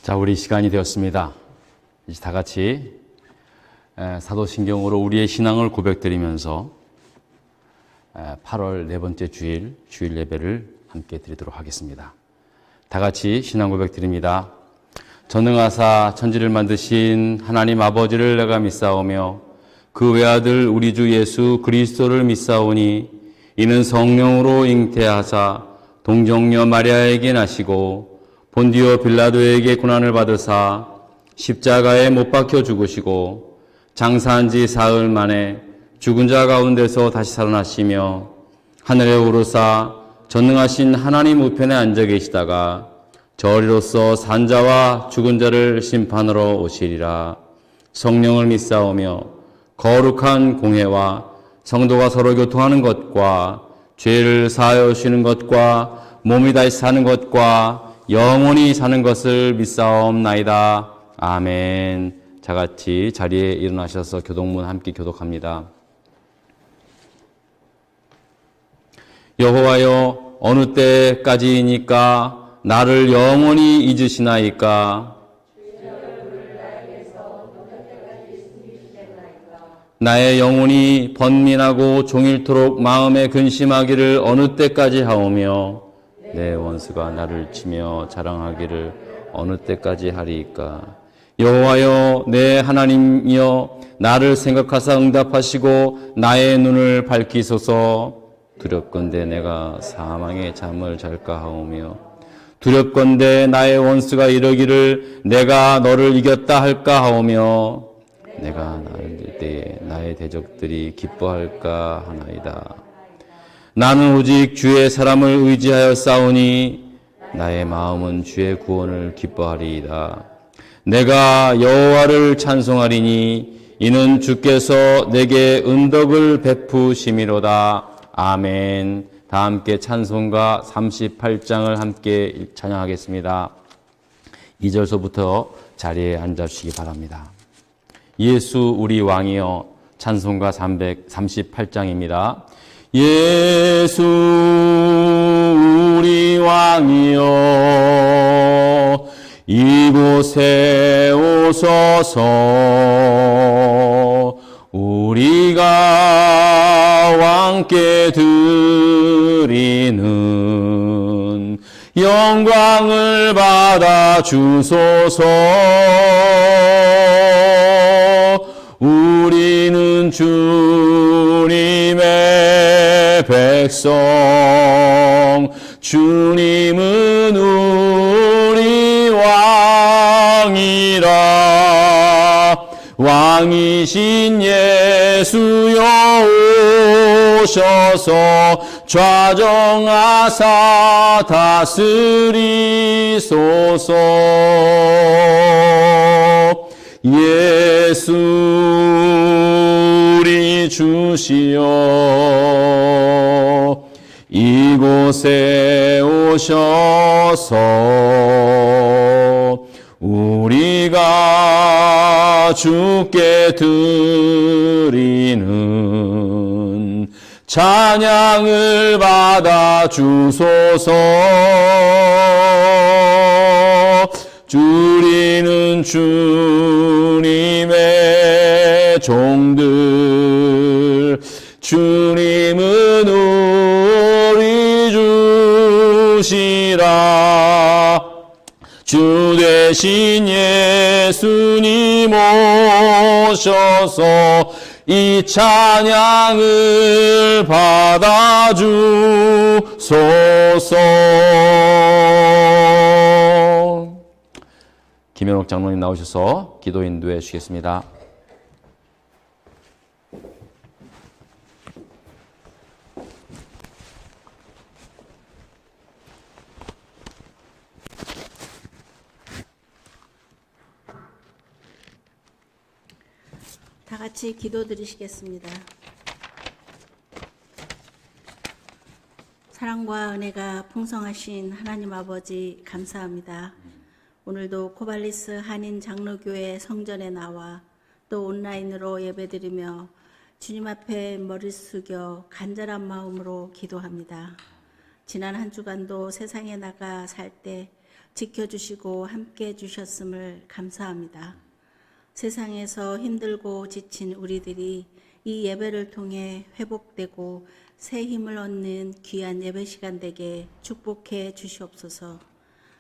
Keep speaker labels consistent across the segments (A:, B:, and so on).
A: 자, 우리 시간이 되었습니다. 이제 다 같이 사도신경으로 우리의 신앙을 고백드리면서 8월 네 번째 주일 예배를 함께 드리도록 하겠습니다. 다 같이 신앙 고백드립니다. 전능하사 천지를 만드신 하나님 아버지를 내가 믿사오며 그 외아들 우리 주 예수 그리스도를 믿사오니 이는 성령으로 잉태하사 동정녀 마리아에게 나시고 본디오 빌라도에게 고난을 받으사 십자가에 못 박혀 죽으시고 장사한 지 사흘 만에 죽은 자 가운데서 다시 살아나시며 하늘에 오르사 전능하신 하나님 우편에 앉아 계시다가 저리로서 산 자와 죽은 자를 심판하러 오시리라. 성령을 믿사오며 거룩한 공회와 성도가 서로 교통하는 것과 죄를 사하여 주시는 것과 몸이 다시 사는 것과 영원히 사는 것을 믿사옵나이다. 아멘. 자, 같이 자리에 일어나셔서 교독문 함께 교독합니다. 여호와여, 어느 때까지이니까 나를 영원히 잊으시나이까? 나의 영혼이 번민하고 종일토록 마음에 근심하기를 어느 때까지 하오며 내 원수가 나를 치며 자랑하기를 어느 때까지 하리이까? 여호와여, 내 하나님이여, 나를 생각하사 응답하시고 나의 눈을 밝히소서. 두렵건대 내가 사망의 잠을 잘까 하오며 두렵건대 나의 원수가 이르기를 내가 너를 이겼다 할까 하오며 내가 나를 들 때에 나의 대적들이 기뻐할까 하나이다. 나는 오직 주의 사람을 의지하여 싸우니 나의 마음은 주의 구원을 기뻐하리이다. 내가 여호와를 찬송하리니 이는 주께서 내게 은덕을 베푸심이로다. 아멘. 다 함께 찬송가 38장을 함께 찬양하겠습니다. 2절서부터 자리에 앉아주시기 바랍니다. 예수 우리 왕이여, 찬송가 338장입니다. 예수 우리 왕이여, 이곳에 오소서. 우리가 왕께 드리는 영광을 받아 주소서. 우리는 주님의 백성, 주님은 우리 왕이라. 왕이신 예수여 오셔서 좌정하사 다스리소서. 예수 우리 주시여, 이곳에 오셔서 우리가 주께 드리는 찬양을 받아 주소서. 우리는 주님의 종들, 주님은 우리 주시라. 주 대신 예수님 오셔서 이 찬양을 받아 주소서. 김현옥 장로님 나오셔서 기도 인도해 주시겠습니다.
B: 다 같이 기도 드리시겠습니다. 사랑과 은혜가 풍성하신 하나님 아버지 감사합니다. 오늘도 코발리스 한인 장로교회 성전에 나와 또 온라인으로 예배드리며 주님 앞에 머리 숙여 간절한 마음으로 기도합니다. 지난 한 주간도 세상에 나가 살 때 지켜주시고 함께 해주셨음을 감사합니다. 세상에서 힘들고 지친 우리들이 이 예배를 통해 회복되고 새 힘을 얻는 귀한 예배 시간 되게 축복해 주시옵소서.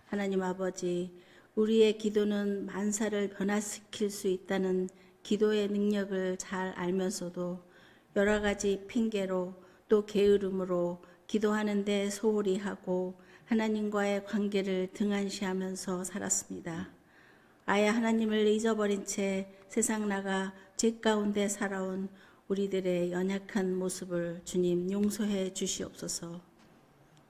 B: 하나님 아버지, 우리의 기도는 만사를 변화시킬 수 있다는 기도의 능력을 잘 알면서도 여러 가지 핑계로 또 게으름으로 기도하는데 소홀히 하고 하나님과의 관계를 등한시하면서 살았습니다. 아예 하나님을 잊어버린 채 세상 나가 죄 가운데 살아온 우리들의 연약한 모습을 주님 용서해 주시옵소서.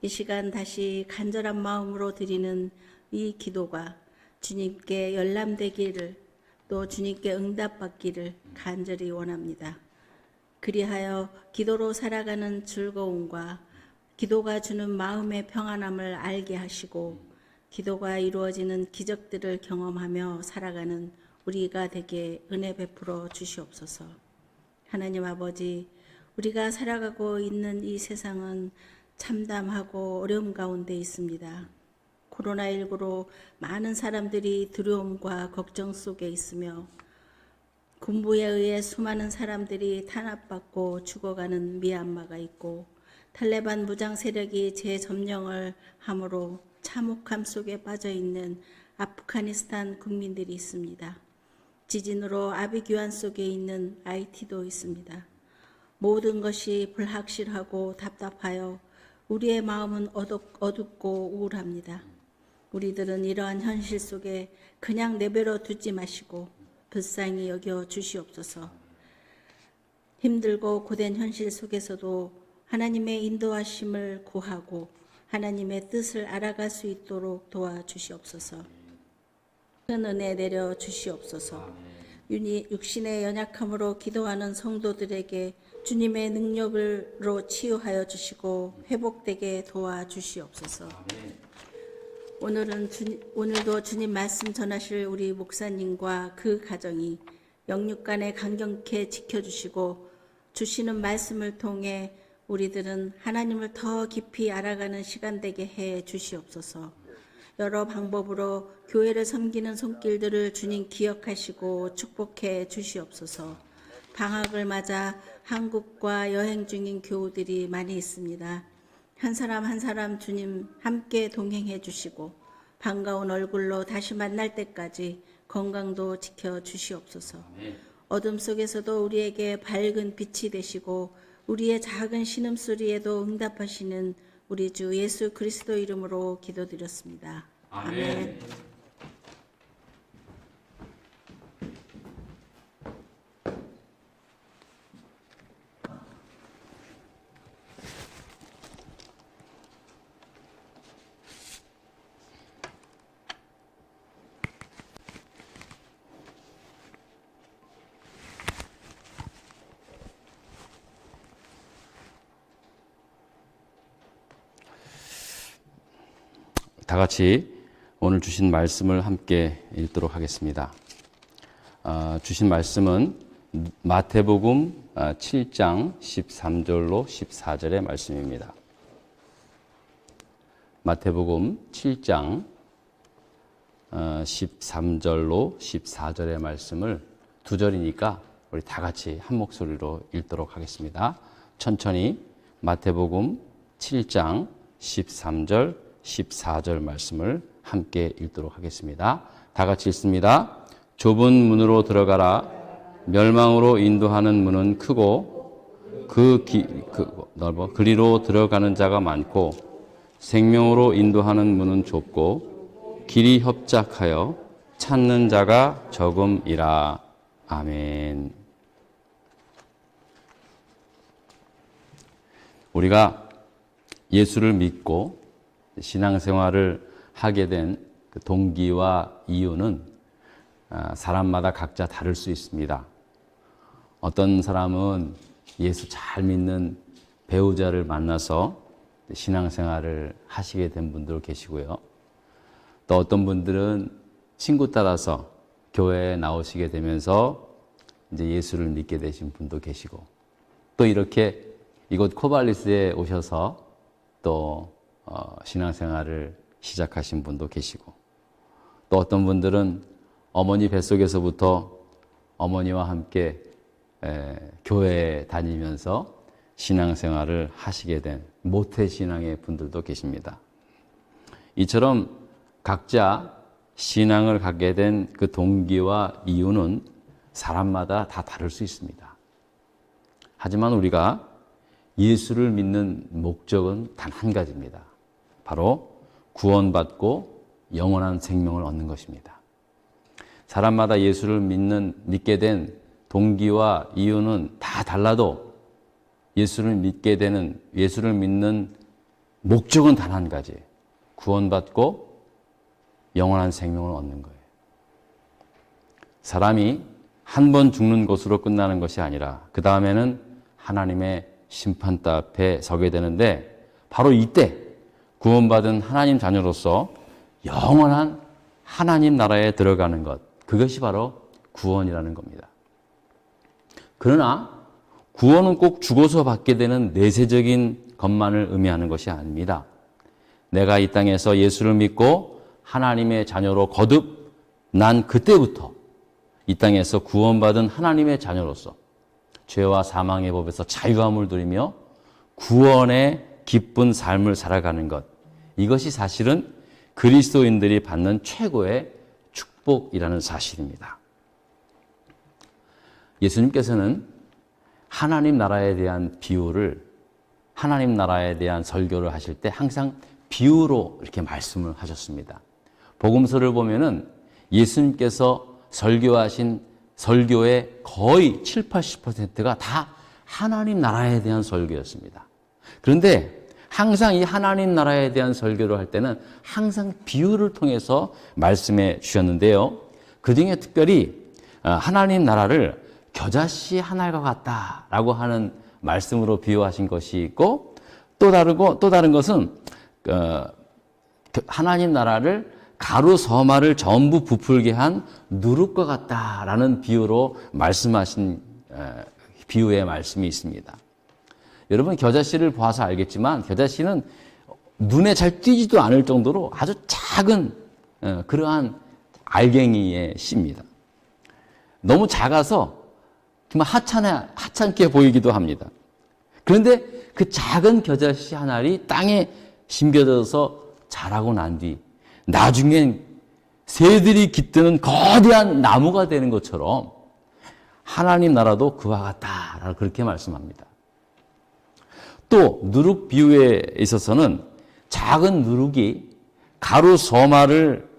B: 이 시간 다시 간절한 마음으로 드리는 이 기도가 주님께 열람되기를 또 주님께 응답받기를 간절히 원합니다. 그리하여 기도로 살아가는 즐거움과 기도가 주는 마음의 평안함을 알게 하시고 기도가 이루어지는 기적들을 경험하며 살아가는 우리가 되게 은혜 베풀어 주시옵소서. 하나님 아버지, 우리가 살아가고 있는 이 세상은 참담하고 어려움 가운데 있습니다. 코로나19로 많은 사람들이 두려움과 걱정 속에 있으며 군부에 의해 수많은 사람들이 탄압받고 죽어가는 미얀마가 있고 탈레반 무장 세력이 재점령을 함으로 참혹함 속에 빠져 있는 아프가니스탄 국민들이 있습니다. 지진으로 아비규환 속에 있는 IT도 있습니다. 모든 것이 불확실하고 답답하여 우리의 마음은 어둡고 우울합니다. 우리들은 이러한 현실 속에 그냥 내버려 두지 마시고 불쌍히 여겨 주시옵소서. 힘들고 고된 현실 속에서도 하나님의 인도하심을 구하고 하나님의 뜻을 알아갈 수 있도록 도와주시옵소서. 큰 은혜 내려 주시옵소서. 육신의 연약함으로 기도하는 성도들에게 주님의 능력으로 치유하여 주시고 회복되게 도와주시옵소서. 오늘도 주님 말씀 전하실 우리 목사님과 그 가정이 영육간에 강경케 지켜주시고 주시는 말씀을 통해 우리들은 하나님을 더 깊이 알아가는 시간 되게 해 주시옵소서. 여러 방법으로 교회를 섬기는 손길들을 주님 기억하시고 축복해 주시옵소서. 방학을 맞아 한국과 여행 중인 교우들이 많이 있습니다. 한 사람 한 사람 주님 함께 동행해 주시고 반가운 얼굴로 다시 만날 때까지 건강도 지켜 주시옵소서. 어둠 속에서도 우리에게 밝은 빛이 되시고 우리의 작은 신음소리에도 응답하시는 우리 주 예수 그리스도 이름으로 기도드렸습니다. 아멘.
A: 다 같이 오늘 주신 말씀을 함께 읽도록 하겠습니다. 주신 말씀은 마태복음 7장 13절로 14절의 말씀입니다. 마태복음 7장 13절로 14절의 말씀을 두 절이니까 우리 다 같이 한 목소리로 읽도록 하겠습니다. 천천히 마태복음 7장 13절 14절 말씀을 함께 읽도록 하겠습니다. 다 같이 읽습니다. 좁은 문으로 들어가라. 멸망으로 인도하는 문은 크고 넓어 그리로 들어가는 자가 많고 생명으로 인도하는 문은 좁고 길이 협착하여 찾는 자가 적음이라. 아멘. 우리가 예수를 믿고 신앙생활을 하게 된 그 동기와 이유는 사람마다 각자 다를 수 있습니다. 어떤 사람은 예수 잘 믿는 배우자를 만나서 신앙생활을 하시게 된 분들 계시고요. 또 어떤 분들은 친구 따라서 교회에 나오시게 되면서 이제 예수를 믿게 되신 분도 계시고, 또 이렇게 이곳 코발리스에 오셔서 또 신앙생활을 시작하신 분도 계시고, 또 어떤 분들은 어머니 뱃속에서부터 어머니와 함께 교회에 다니면서 신앙생활을 하시게 된 모태신앙의 분들도 계십니다. 이처럼 각자 신앙을 갖게 된 그 동기와 이유는 사람마다 다 다를 수 있습니다. 하지만 우리가 예수를 믿는 목적은 단 한 가지입니다. 바로 구원받고 영원한 생명을 얻는 것입니다. 사람마다 예수를 믿게 된 동기와 이유는 다 달라도 예수를 믿는 목적은 단 한 가지. 구원받고 영원한 생명을 얻는 거예요. 사람이 한 번 죽는 것으로 끝나는 것이 아니라 그 다음에는 하나님의 심판대 앞에 서게 되는데 바로 이때 구원받은 하나님 자녀로서 영원한 하나님 나라에 들어가는 것, 그것이 바로 구원이라는 겁니다. 그러나 구원은 꼭 죽어서 받게 되는 내세적인 것만을 의미하는 것이 아닙니다. 내가 이 땅에서 예수를 믿고 하나님의 자녀로 거듭난 그때부터 이 땅에서 구원받은 하나님의 자녀로서 죄와 사망의 법에서 자유함을 누리며 구원의 기쁜 삶을 살아가는 것, 이것이 사실은 그리스도인들이 받는 최고의 축복이라는 사실입니다. 예수님께서는 하나님 나라에 대한 비유를, 하나님 나라에 대한 설교를 하실 때 항상 비유로 이렇게 말씀을 하셨습니다. 복음서를 보면은 예수님께서 설교하신 설교의 거의 7, 80%가 다 하나님 나라에 대한 설교였습니다. 그런데 항상 이 하나님 나라에 대한 설교를 할 때는 항상 비유를 통해서 말씀해 주셨는데요. 그중에 특별히 하나님 나라를 겨자씨 한 알과 같다라고 하는 말씀으로 비유하신 것이 있고, 또 다른 것은 하나님 나라를 가루 서마를 전부 부풀게 한 누룩과 같다라는 비유로 말씀하신 비유의 말씀이 있습니다. 여러분 겨자씨를 봐서 알겠지만 겨자씨는 눈에 잘 띄지도 않을 정도로 아주 작은 그러한 알갱이의 씨입니다. 너무 작아서 정말 하찮게 보이기도 합니다. 그런데 그 작은 겨자씨 한 알이 땅에 심겨져서 자라고 난 뒤 나중엔 새들이 깃드는 거대한 나무가 되는 것처럼 하나님 나라도 그와 같다, 그렇게 말씀합니다. 또 누룩 비유에 있어서는 작은 누룩이 가루 서마를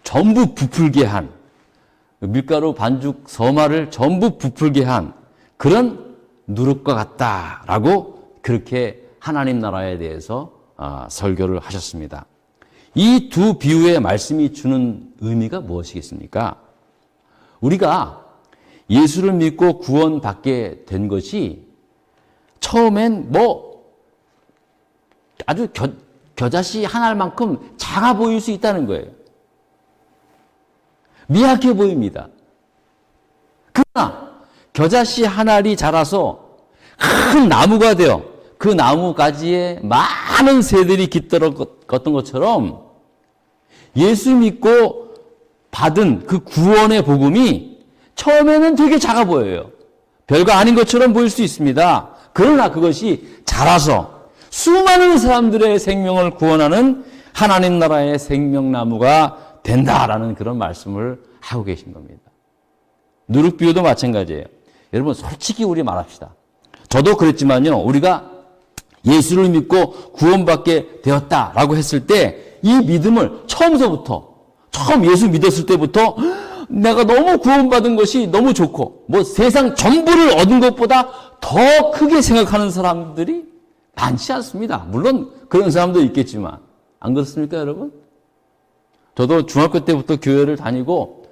A: 전부 부풀게 한, 밀가루 반죽 서마를 전부 부풀게 한 그런 누룩과 같다라고 그렇게 하나님 나라에 대해서 설교를 하셨습니다. 이 두 비유의 말씀이 주는 의미가 무엇이겠습니까? 우리가 예수를 믿고 구원받게 된 것이 처음엔 아주 겨자씨 한 알만큼 작아 보일 수 있다는 거예요. 미약해 보입니다. 그러나 겨자씨 한 알이 자라서 큰 나무가 되어 그 나무 가지에 많은 새들이 깃들었던 것처럼 예수 믿고 받은 그 구원의 복음이 처음에는 되게 작아 보여요. 별거 아닌 것처럼 보일 수 있습니다. 그러나 그것이 자라서 수많은 사람들의 생명을 구원하는 하나님 나라의 생명나무가 된다라는 그런 말씀을 하고 계신 겁니다. 누룩 비유도 마찬가지예요. 여러분 솔직히 우리 말합시다. 저도 그랬지만요. 우리가 예수를 믿고 구원받게 되었다라고 했을 때 이 믿음을 처음 예수 믿었을 때부터 내가 너무 구원받은 것이 너무 좋고 세상 전부를 얻은 것보다 더 크게 생각하는 사람들이 많지 않습니다. 물론 그런 사람도 있겠지만 안 그렇습니까, 여러분? 저도 중학교 때부터 교회를 다니고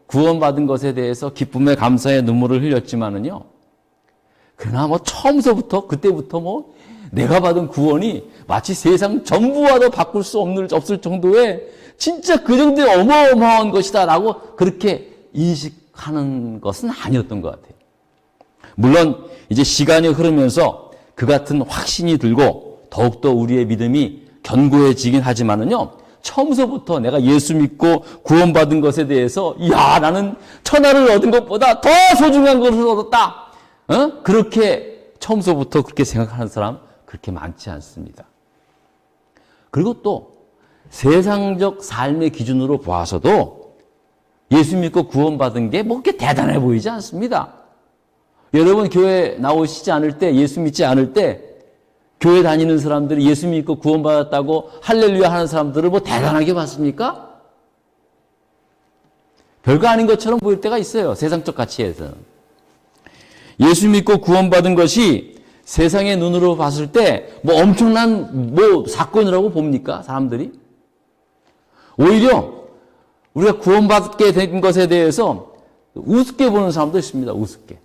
A: 구원받은 것에 대해서 기쁨에 감사의 눈물을 흘렸지만은요. 그러나 처음서부터 그때부터 내가 받은 구원이 마치 세상 전부와도 바꿀 수 없을 정도의 진짜 그 정도의 어마어마한 것이다라고 그렇게 인식하는 것은 아니었던 것 같아요. 물론 이제 시간이 흐르면서 그 같은 확신이 들고 더욱더 우리의 믿음이 견고해지긴 하지만은요. 처음서부터 내가 예수 믿고 구원받은 것에 대해서 야 나는 천하를 얻은 것보다 더 소중한 것을 얻었다. 그렇게 처음서부터 그렇게 생각하는 사람 그렇게 많지 않습니다. 그리고 또 세상적 삶의 기준으로 보아서도 예수 믿고 구원받은 게 뭐 그렇게 대단해 보이지 않습니다. 여러분 교회 나오시지 않을 때, 예수 믿지 않을 때 교회 다니는 사람들이 예수 믿고 구원받았다고 할렐루야 하는 사람들을 뭐 대단하게 봤습니까? 별거 아닌 것처럼 보일 때가 있어요. 세상적 가치에서는. 예수 믿고 구원받은 것이 세상의 눈으로 봤을 때 뭐 엄청난 뭐 사건이라고 봅니까? 사람들이? 오히려 우리가 구원받게 된 것에 대해서 우습게 보는 사람도 있습니다. 우습게.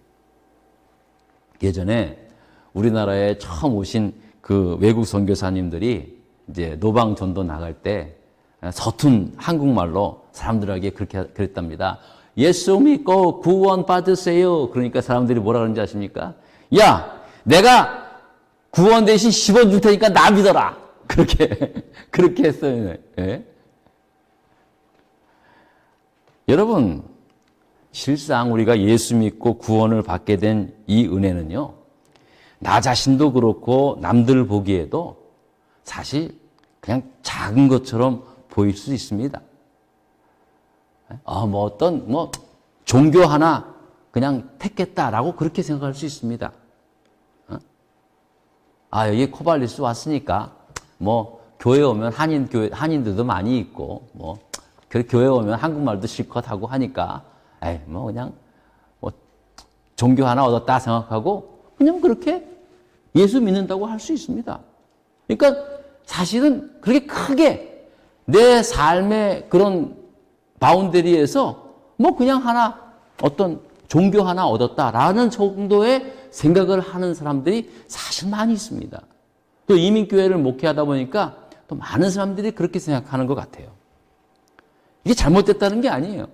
A: 예전에 우리나라에 처음 오신 그 외국 선교사님들이 이제 노방 전도 나갈 때 서툰 한국말로 사람들에게 그렇게 그랬답니다. 예수 믿고 구원 받으세요. 그러니까 사람들이 뭐라 그러는지 아십니까? 야, 내가 구원 대신 10원 줄 테니까 나 믿어라. 그렇게 했어요. 예? 여러분, 실상 우리가 예수 믿고 구원을 받게 된 이 은혜는요, 나 자신도 그렇고 남들 보기에도 사실 그냥 작은 것처럼 보일 수 있습니다. 뭐 종교 하나 그냥 택했다라고 그렇게 생각할 수 있습니다. 여기 코발리스 왔으니까 뭐 교회 오면 한인들도 많이 있고 뭐 교회 오면 한국말도 실컷 하고 하니까 그냥 종교 하나 얻었다 생각하고 그냥 그렇게 예수 믿는다고 할 수 있습니다. 그러니까 사실은 그렇게 크게 내 삶의 그런 바운더리에서 뭐 그냥 하나 어떤 종교 하나 얻었다라는 정도의 생각을 하는 사람들이 사실 많이 있습니다. 또 이민교회를 목회하다 보니까 또 많은 사람들이 그렇게 생각하는 것 같아요. 이게 잘못됐다는 게 아니에요.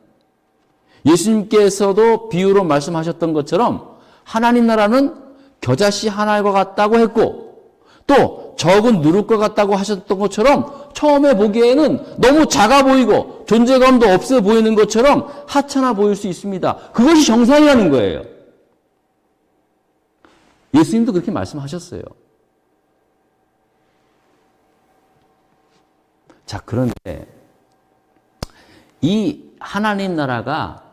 A: 예수님께서도 비유로 말씀하셨던 것처럼 하나님 나라는 겨자씨 하나과 같다고 했고 또 적은 누룩과 같다고 하셨던 것처럼 처음에 보기에는 너무 작아 보이고 존재감도 없어 보이는 것처럼 하찮아 보일 수 있습니다. 그것이 정상이라는 거예요. 예수님도 그렇게 말씀하셨어요. 자, 그런데 이 하나님 나라가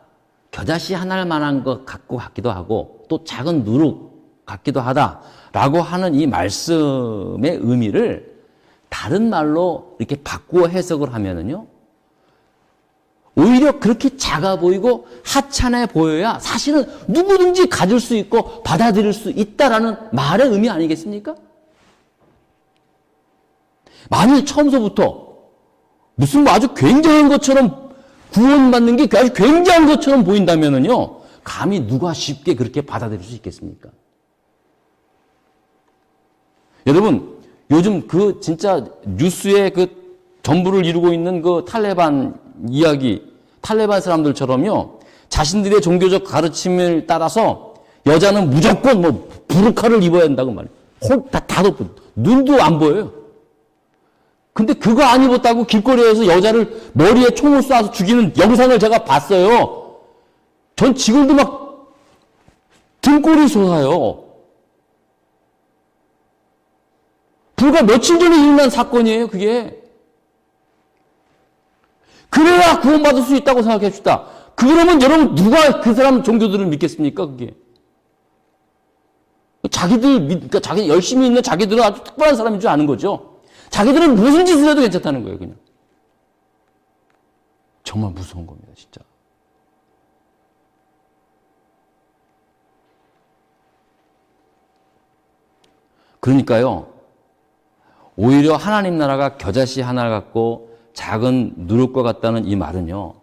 A: 겨자씨 하나만한 것 같기도 하고 또 작은 누룩 같기도 하다라고 하는 이 말씀의 의미를 다른 말로 이렇게 바꾸어 해석을 하면은요, 오히려 그렇게 작아 보이고 하찮아 보여야 사실은 누구든지 가질 수 있고 받아들일 수 있다라는 말의 의미 아니겠습니까? 만일 처음서부터 무슨 뭐 아주 굉장한 것처럼 구원받는 게 아주 굉장한 것처럼 보인다면은요, 감히 누가 쉽게 그렇게 받아들일 수 있겠습니까? 여러분, 요즘 그 진짜 뉴스의 그 전부를 이루고 있는 그 탈레반 이야기, 탈레반 사람들처럼요, 자신들의 종교적 가르침을 따라서 여자는 무조건 뭐 부르카를 입어야 한다고 말이에요. 다 덮고 눈도 안 보여요. 근데 그거 안 입었다고 길거리에서 여자를 머리에 총을 쏴서 죽이는 영상을 제가 봤어요. 전 지금도 막 등골이 솟아요. 불과 며칠 전에 일어난 사건이에요, 그게. 그래야 구원받을 수 있다고 생각해 줍시다. 그러면 여러분 누가 그 사람 종교들을 믿겠습니까, 그게? 그러니까 자기 열심히 있는 자기들은 아주 특별한 사람인 줄 아는 거죠. 자기들은 무슨 짓을 해도 괜찮다는 거예요, 그냥. 정말 무서운 겁니다, 진짜. 그러니까요, 오히려 하나님 나라가 겨자씨 하나 같고 작은 누룩과 같다는 이 말은요,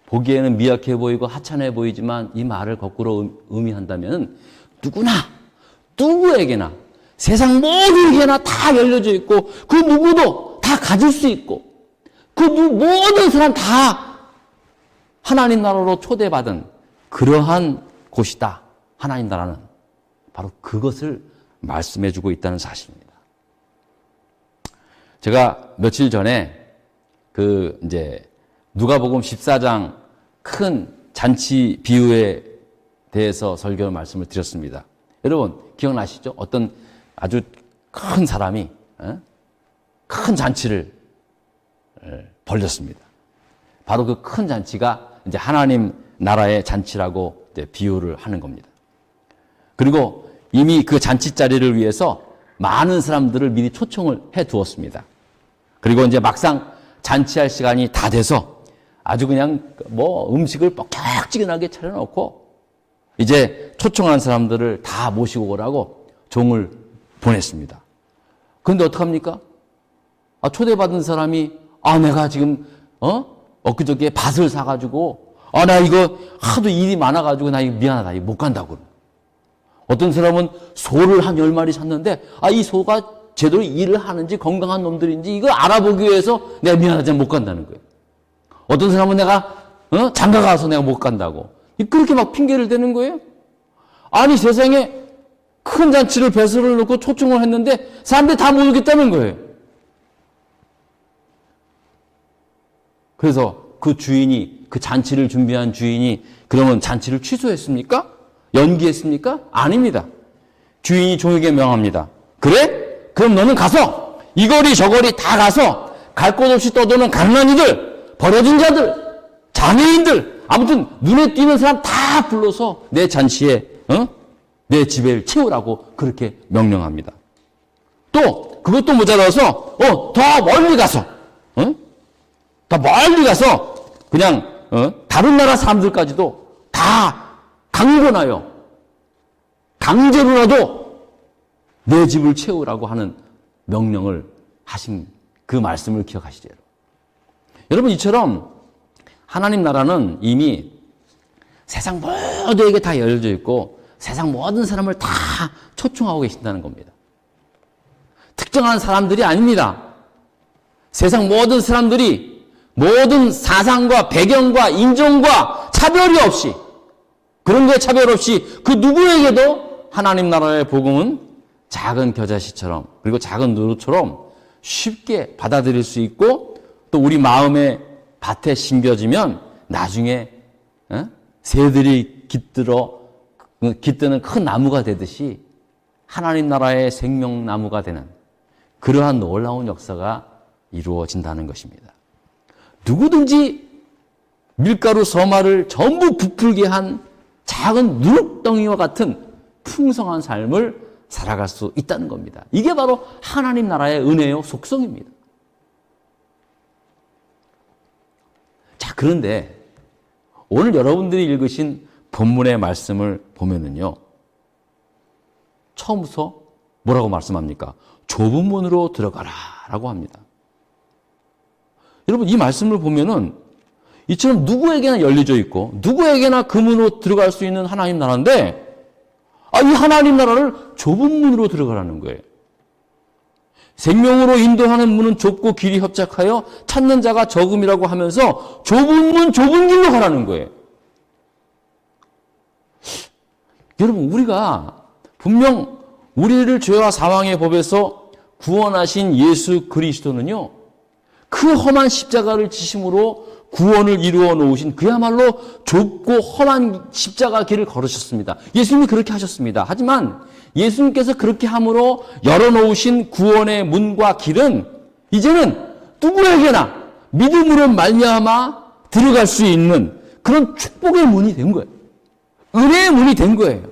A: 보기에는 미약해 보이고 하찮아 보이지만 이 말을 거꾸로 의미한다면 누구에게나 세상 모두에게나 다 열려져 있고 그 누구도 다 가질 수 있고 그 모든 사람 다 하나님 나라로 초대받은 그러한 곳이다. 하나님 나라는 바로 그것을 말씀해주고 있다는 사실입니다. 제가 며칠 전에 이제 누가복음 14장 큰 잔치 비유에 대해서 설교 말씀을 드렸습니다. 여러분 기억나시죠? 어떤 아주 큰 사람이 큰 잔치를 벌렸습니다. 바로 그 큰 잔치가 이제 하나님 나라의 잔치라고 이제 비유를 하는 겁니다. 그리고 이미 그 잔치 자리를 위해서 많은 사람들을 미리 초청을 해 두었습니다. 그리고 이제 막상 잔치할 시간이 다 돼서 아주 그냥 음식을 뻑뻑지근하게 차려놓고 이제 초청한 사람들을 다 모시고 오라고 종을 보냈습니다. 그런데 어떡합니까? 초대받은 사람이 내가 지금 엊그저께 밭을 사가지고 나 이거 하도 일이 많아가지고 나 이거 미안하다 이거 못 간다고. 어떤 사람은 소를 한 10마리 샀는데 이 소가 제대로 일을 하는지 건강한 놈들인지 이거 알아보기 위해서 내가 미안하지만 못 간다는 거예요. 어떤 사람은 내가 장가 가서 내가 못 간다고. 그렇게 막 핑계를 대는 거예요. 아니 세상에 큰 잔치를 배설을 놓고 초청을 했는데 사람들이 다 못 오겠다는 거예요. 그래서 그 주인이, 그 잔치를 준비한 주인이 그러면 잔치를 취소했습니까? 연기했습니까? 아닙니다. 주인이 종에게 명합니다. 그래? 그럼 너는 가서 이 거리 저 거리 다 가서 갈 곳 없이 떠도는 가난이들, 버려진 자들, 장애인들, 아무튼 눈에 띄는 사람 다 불러서 내 잔치에 내 집에 채우라고 그렇게 명령합니다. 또 그것도 모자라서 더 멀리 가서 더 멀리 가서 그냥 다른 나라 사람들까지도 다 강권하여 강제로라도 내 집을 채우라고 하는 명령을 하신 그 말씀을 기억하시죠? 여러분 이처럼 하나님 나라는 이미 세상 모두에게 다 열려져 있고 세상 모든 사람을 다 초청하고 계신다는 겁니다. 특정한 사람들이 아닙니다. 세상 모든 사람들이 모든 사상과 배경과 인종과 차별이 없이 그런 거에 차별 없이 그 누구에게도 하나님 나라의 복음은 작은 겨자씨처럼 그리고 작은 누룩처럼 쉽게 받아들일 수 있고 또 우리 마음의 밭에 심겨지면 나중에 새들이 깃드는 큰 나무가 되듯이 하나님 나라의 생명나무가 되는 그러한 놀라운 역사가 이루어진다는 것입니다. 누구든지 밀가루 서마를 전부 부풀게 한 작은 누룩덩이와 같은 풍성한 삶을 살아갈 수 있다는 겁니다. 이게 바로 하나님 나라의 은혜요 속성입니다. 자, 그런데 오늘 여러분들이 읽으신 본문의 말씀을 보면은요, 처음부터 뭐라고 말씀합니까? 좁은 문으로 들어가라 라고 합니다. 여러분 이 말씀을 보면은 이처럼 누구에게나 열려져 있고 누구에게나 그 문으로 들어갈 수 있는 하나님 나라인데 이 하나님 나라를 좁은 문으로 들어가라는 거예요. 생명으로 인도하는 문은 좁고 길이 협착하여 찾는 자가 적음이라고 하면서 좁은 문 좁은 길로 가라는 거예요. 여러분 우리가 분명 우리를 죄와 사망의 법에서 구원하신 예수 그리스도는요 그 험한 십자가를 지심으로 구원을 이루어 놓으신 그야말로 좁고 험한 십자가 길을 걸으셨습니다. 예수님이 그렇게 하셨습니다. 하지만 예수님께서 그렇게 함으로 열어놓으신 구원의 문과 길은 이제는 누구에게나 믿음으로 말미암아 들어갈 수 있는 그런 축복의 문이 된 거예요. 은혜의 문이 된 거예요.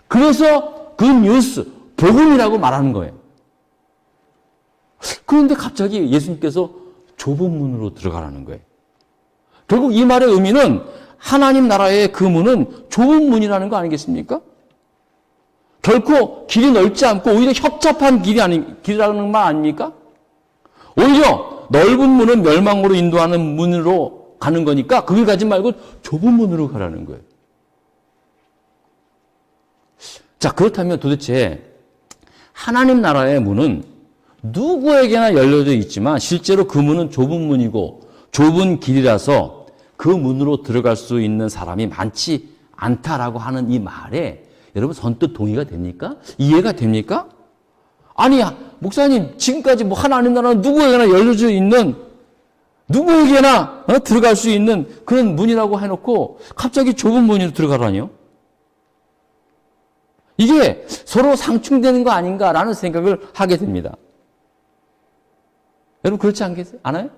A: 그래서 그 뉴스, 복음이라고 말하는 거예요. 그런데 갑자기 예수님께서 좁은 문으로 들어가라는 거예요. 결국 이 말의 의미는 하나님 나라의 그 문은 좁은 문이라는 거 아니겠습니까? 결코 길이 넓지 않고 오히려 협잡한 길이라는 말 아닙니까? 오히려 넓은 문은 멸망으로 인도하는 문으로 가는 거니까 그 길 가지 말고 좁은 문으로 가라는 거예요. 자, 그렇다면 도대체 하나님 나라의 문은 누구에게나 열려져 있지만 실제로 그 문은 좁은 문이고 좁은 길이라서 그 문으로 들어갈 수 있는 사람이 많지 않다라고 하는 이 말에 여러분 선뜻 동의가 됩니까? 이해가 됩니까? 아니, 목사님, 지금까지 뭐 하나님 나라는 누구에게나 열려져 있는, 누구에게나 들어갈 수 있는 그런 문이라고 해놓고 갑자기 좁은 문으로 들어가라니요? 이게 서로 상충되는 거 아닌가라는 생각을 하게 됩니다. 여러분 그렇지 않겠어요? 않아요?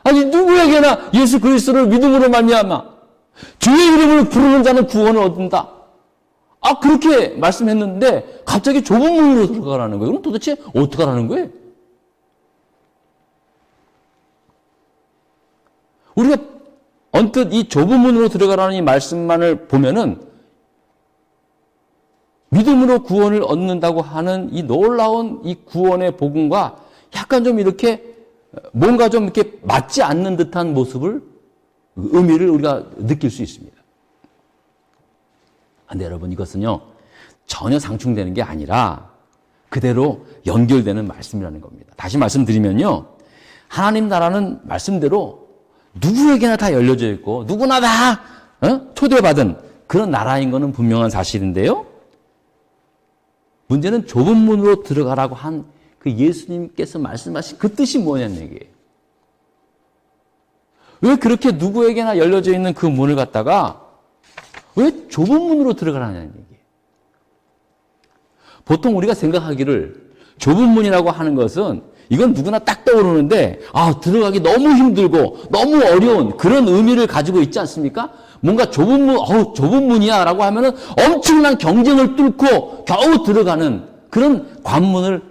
A: 아니 누구에게나 예수 그리스도를 믿음으로 말미암아 주의 이름을 부르는 자는 구원을 얻는다. 그렇게 말씀했는데 갑자기 좁은 문으로 들어가라는 거예요. 그럼 도대체 어떻게 하라는 거예요? 우리가 언뜻 이 좁은 문으로 들어가라는 이 말씀만을 보면은 믿음으로 구원을 얻는다고 하는 이 놀라운 이 구원의 복음과 약간 좀 이렇게 뭔가 좀 이렇게 맞지 않는 듯한 모습을, 의미를 우리가 느낄 수 있습니다. 근데 여러분 이것은요, 전혀 상충되는 게 아니라 그대로 연결되는 말씀이라는 겁니다. 다시 말씀드리면요, 하나님 나라는 말씀대로 누구에게나 다 열려져 있고 누구나 다 초대받은 그런 나라인 것은 분명한 사실인데요. 문제는 좁은 문으로 들어가라고 한 그 예수님께서 말씀하신 그 뜻이 뭐냐는 얘기예요. 왜 그렇게 누구에게나 열려져 있는 그 문을 갖다가 왜 좁은 문으로 들어가라는 얘기예요. 보통 우리가 생각하기를 좁은 문이라고 하는 것은 이건 누구나 딱 떠오르는데 들어가기 너무 힘들고 너무 어려운 그런 의미를 가지고 있지 않습니까? 뭔가 좁은 문이야 라고 하면은 엄청난 경쟁을 뚫고 겨우 들어가는 그런 관문으로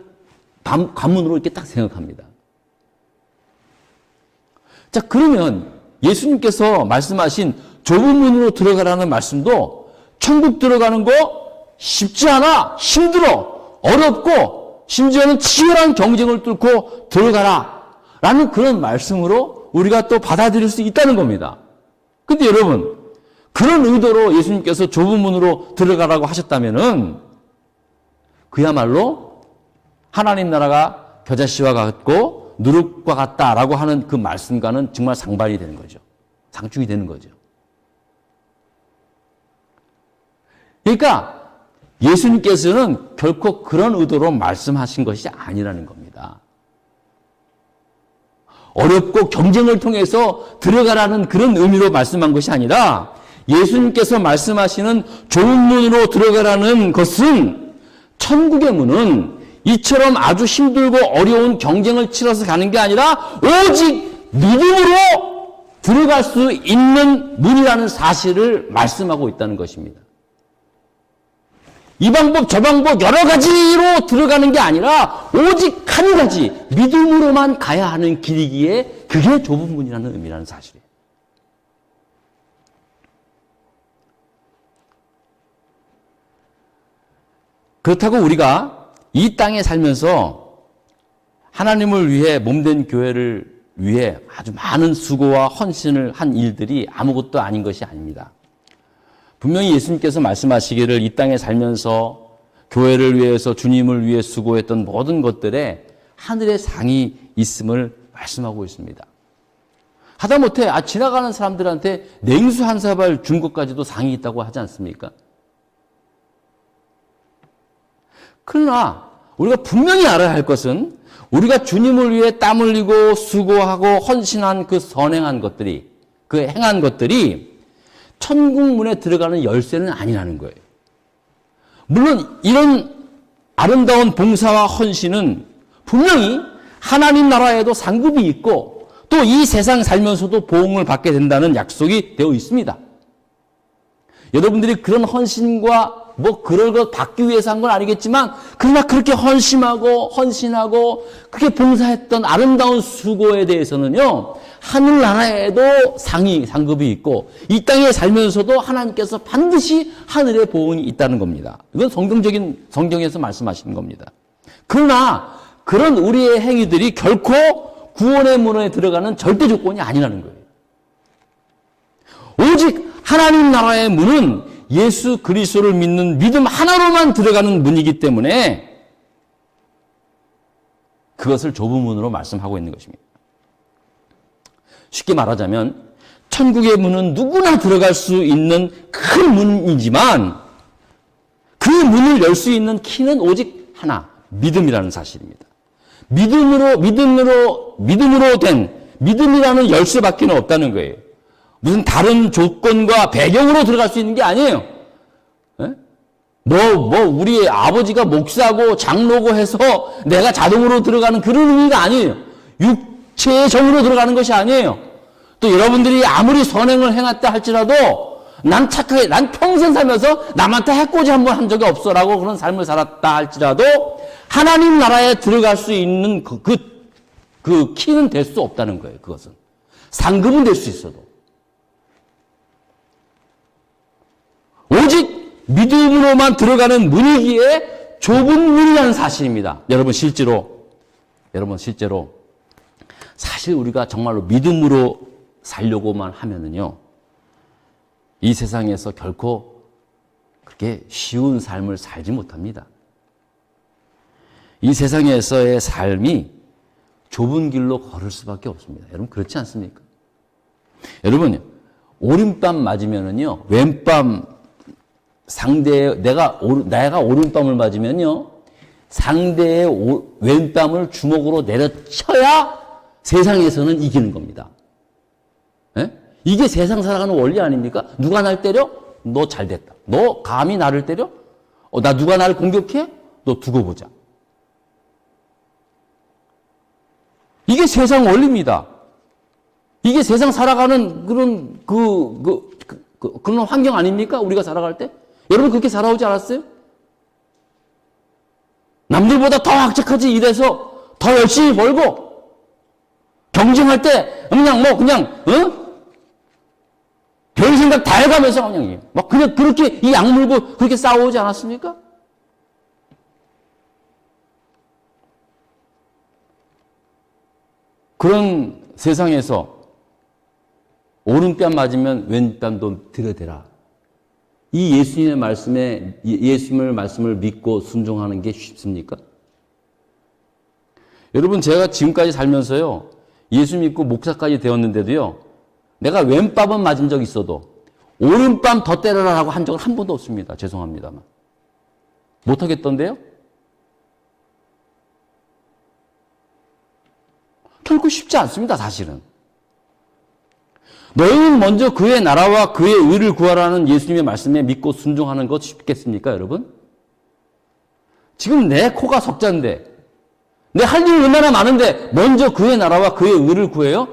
A: 이렇게 딱 생각합니다. 자, 그러면 예수님께서 말씀하신 좁은 문으로 들어가라는 말씀도 천국 들어가는 거 쉽지 않아, 힘들어, 어렵고 심지어는 치열한 경쟁을 뚫고 들어가라 라는 그런 말씀으로 우리가 또 받아들일 수 있다는 겁니다. 근데 여러분, 그런 의도로 예수님께서 좁은 문으로 들어가라고 하셨다면은 그야말로 하나님 나라가 겨자씨와 같고 누룩과 같다라고 하는 그 말씀과는 정말 상반이 되는 거죠. 상충이 되는 거죠. 그러니까 예수님께서는 결코 그런 의도로 말씀하신 것이 아니라는 겁니다. 어렵고 경쟁을 통해서 들어가라는 그런 의미로 말씀한 것이 아니라 예수님께서 말씀하시는 좁은 문으로 들어가라는 것은 천국의 문은 이처럼 아주 힘들고 어려운 경쟁을 치러서 가는 게 아니라 오직 믿음으로 들어갈 수 있는 문이라는 사실을 말씀하고 있다는 것입니다. 이 방법 저 방법 여러 가지로 들어가는 게 아니라 오직 한 가지 믿음으로만 가야 하는 길이기에 그게 좁은 문이라는 의미라는 사실이에요. 그렇다고 우리가 이 땅에 살면서 하나님을 위해 몸된 교회를 위해 아주 많은 수고와 헌신을 한 일들이 아무것도 아닌 것이 아닙니다. 분명히 예수님께서 말씀하시기를 이 땅에 살면서 교회를 위해서 주님을 위해 수고했던 모든 것들에 하늘의 상이 있음을 말씀하고 있습니다. 하다못해 지나가는 사람들한테 냉수 한 사발 준 것까지도 상이 있다고 하지 않습니까? 그러나 우리가 분명히 알아야 할 것은 우리가 주님을 위해 땀 흘리고 수고하고 헌신한 그 선행한 것들이, 그 행한 것들이 천국 문에 들어가는 열쇠는 아니라는 거예요. 물론 이런 아름다운 봉사와 헌신은 분명히 하나님 나라에도 상급이 있고 또 이 세상 살면서도 보응을 받게 된다는 약속이 되어 있습니다. 여러분들이 그런 헌신과 그럴 것 받기 위해서 한 건 아니겠지만 그러나 그렇게 헌신하고 그렇게 봉사했던 아름다운 수고에 대해서는요, 하늘나라에도 상급이 있고 이 땅에 살면서도 하나님께서 반드시 하늘의 보응이 있다는 겁니다. 이건 성경에서 말씀하시는 겁니다. 그러나 그런 우리의 행위들이 결코 구원의 문에 들어가는 절대 조건이 아니라는 거예요. 오직 하나님 나라의 문은 예수 그리스도를 믿는 믿음 하나로만 들어가는 문이기 때문에 그것을 좁은 문으로 말씀하고 있는 것입니다. 쉽게 말하자면 천국의 문은 누구나 들어갈 수 있는 큰 문이지만 그 문을 열 수 있는 키는 오직 하나, 믿음이라는 사실입니다. 믿음으로 된 믿음이라는 열쇠밖에 없다는 거예요. 무슨 다른 조건과 배경으로 들어갈 수 있는 게 아니에요. 예? 우리 아버지가 목사고 장로고 해서 내가 자동으로 들어가는 그런 의미가 아니에요. 육체의 정으로 들어가는 것이 아니에요. 또 여러분들이 아무리 선행을 행했다 할지라도 난 착하게, 난 평생 살면서 남한테 해코지 한 번 한 적이 없어라고 그런 삶을 살았다 할지라도 하나님 나라에 들어갈 수 있는 그 키는 될 수 없다는 거예요. 그것은. 상급은 될 수 있어도. 오직 믿음으로만 들어가는 문이기에 좁은 문이라는 사실입니다. 여러분 실제로 사실 우리가 정말로 믿음으로 살려고만 하면은요, 이 세상에서 결코 그렇게 쉬운 삶을 살지 못합니다. 이 세상에서의 삶이 좁은 길로 걸을 수밖에 없습니다. 여러분 그렇지 않습니까? 여러분 오른밤 맞으면은요, 왼밤 내가 오른밤을 맞으면요, 상대의 왼밤을 주먹으로 내려쳐야 세상에서는 이기는 겁니다. 예? 이게 세상 살아가는 원리 아닙니까? 누가 날 때려? 너 잘됐다. 너 감히 나를 때려? 누가 나를 공격해? 너 두고 보자. 이게 세상 원리입니다. 이게 세상 살아가는 그런 환경 아닙니까? 우리가 살아갈 때? 여러분 그렇게 살아오지 않았어요? 남들보다 더 학적하지 일해서 더 열심히 벌고 경쟁할 때 별 생각 다 해가면서 그냥 그렇게 이 악물고 그렇게 싸워오지 않았습니까? 그런 세상에서 오른뺨 맞으면 왼뺨도 들여대라. 이 예수님의 말씀을 믿고 순종하는 게 쉽습니까? 여러분 제가 지금까지 살면서요, 예수 믿고 목사까지 되었는데도요, 내가 왼뺨은 맞은 적이 있어도 오른뺨 더 때려라라고 한 적은 한 번도 없습니다. 죄송합니다만. 못하겠던데요? 결코 쉽지 않습니다, 사실은. 너희는 먼저 그의 나라와 그의 의를 구하라는 예수님의 말씀에 믿고 순종하는 것 쉽겠습니까, 여러분? 지금 내 코가 석자인데, 내 할 일이 얼마나 많은데, 먼저 그의 나라와 그의 의를 구해요?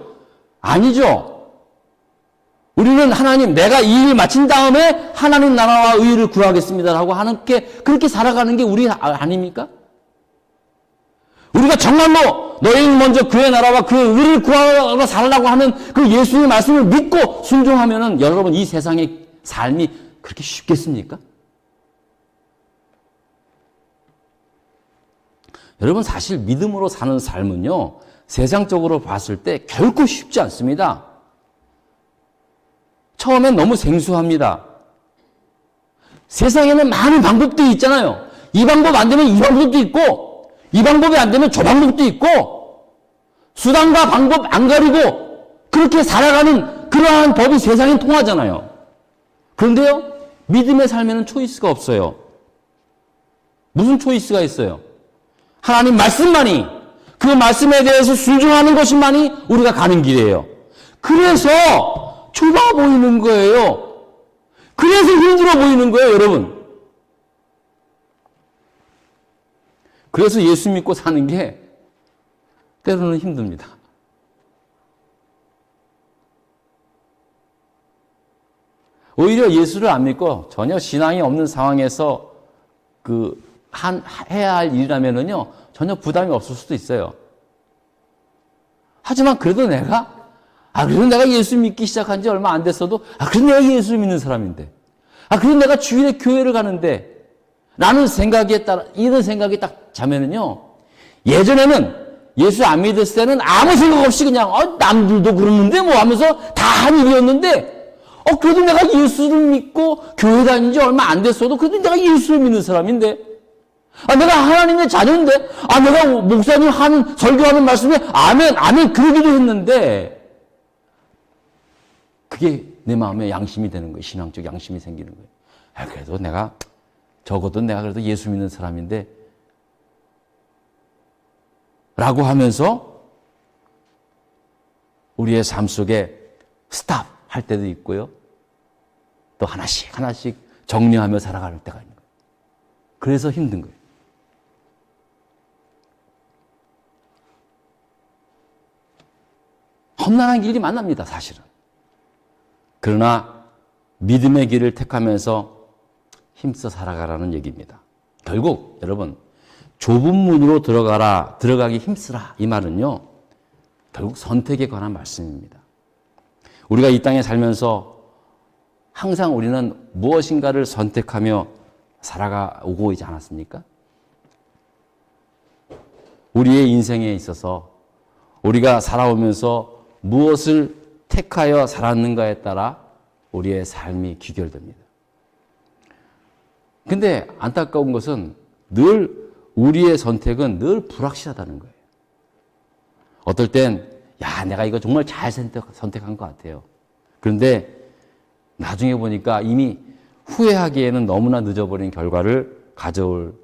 A: 아니죠. 우리는 하나님, 내가 이 일 마친 다음에 하나님 나라와 의를 구하겠습니다라고 하는 게, 그렇게 살아가는 게 우리 아닙니까? 우리가 정말로 너희는 먼저 그의 나라와 그의 의를 구하러 살라고 하는 그 예수의 말씀을 믿고 순종하면은 여러분 이 세상의 삶이 그렇게 쉽겠습니까? 여러분 사실 믿음으로 사는 삶은요, 세상적으로 봤을 때 결코 쉽지 않습니다. 처음엔 너무 생소합니다. 세상에는 많은 방법들이 있잖아요. 이 방법 안 되면 이 방법도 있고, 이 방법이 안 되면 저 방법도 있고, 수단과 방법 안 가리고 그렇게 살아가는 그러한 법이 세상에 통하잖아요. 그런데요, 믿음의 삶에는 초이스가 없어요. 무슨 초이스가 있어요? 하나님 말씀만이, 그 말씀에 대해서 순종하는 것만이 우리가 가는 길이에요. 그래서 좁아 보이는 거예요. 그래서 힘들어 보이는 거예요, 여러분. 그래서 예수 믿고 사는 게 때로는 힘듭니다. 오히려 예수를 안 믿고 전혀 신앙이 없는 상황에서 해야 할 일이라면은요, 전혀 부담이 없을 수도 있어요. 하지만 그래도 내가 예수 믿기 시작한 지 얼마 안 됐어도, 그래도 내가 예수 믿는 사람인데, 그래도 내가 주일에 교회를 가는데, 라는 생각에 따라, 이런 생각이 딱 자면은요, 예전에는 예수 안 믿었을 때는 아무 생각 없이 그냥, 남들도 그러는데 뭐 하면서 다 한 일이었는데, 그래도 내가 예수를 믿고 교회 다닌 지 얼마 안 됐어도 그래도 내가 예수를 믿는 사람인데, 내가 하나님의 자녀인데, 내가 목사님 하는, 설교하는 말씀에 아멘, 그러기도 했는데, 그게 내 마음에 양심이 되는 거예요. 신앙적 양심이 생기는 거예요. 그래도 적어도 내가 그래도 예수 믿는 사람인데, 라고 하면서 우리의 삶 속에 스탑 할 때도 있고요. 또 하나씩 하나씩 정리하며 살아가는 때가 있는 거예요. 그래서 힘든 거예요. 험난한 길이 만납니다, 사실은. 그러나 믿음의 길을 택하면서 힘써 살아가라는 얘기입니다. 결국 여러분, 좁은 문으로 들어가기 힘쓰라, 이 말은요, 결국 선택에 관한 말씀입니다. 우리가 이 땅에 살면서 항상 우리는 무엇인가를 선택하며 살아가고 있지 않았습니까? 우리의 인생에 있어서 우리가 살아오면서 무엇을 택하여 살았는가에 따라 우리의 삶이 귀결됩니다. 근데 안타까운 것은 늘 우리의 선택은 늘 불확실하다는 거예요. 어떨 땐, 내가 이거 정말 잘 선택한 것 같아요. 그런데 나중에 보니까 이미 후회하기에는 너무나 늦어버린 결과를 가져올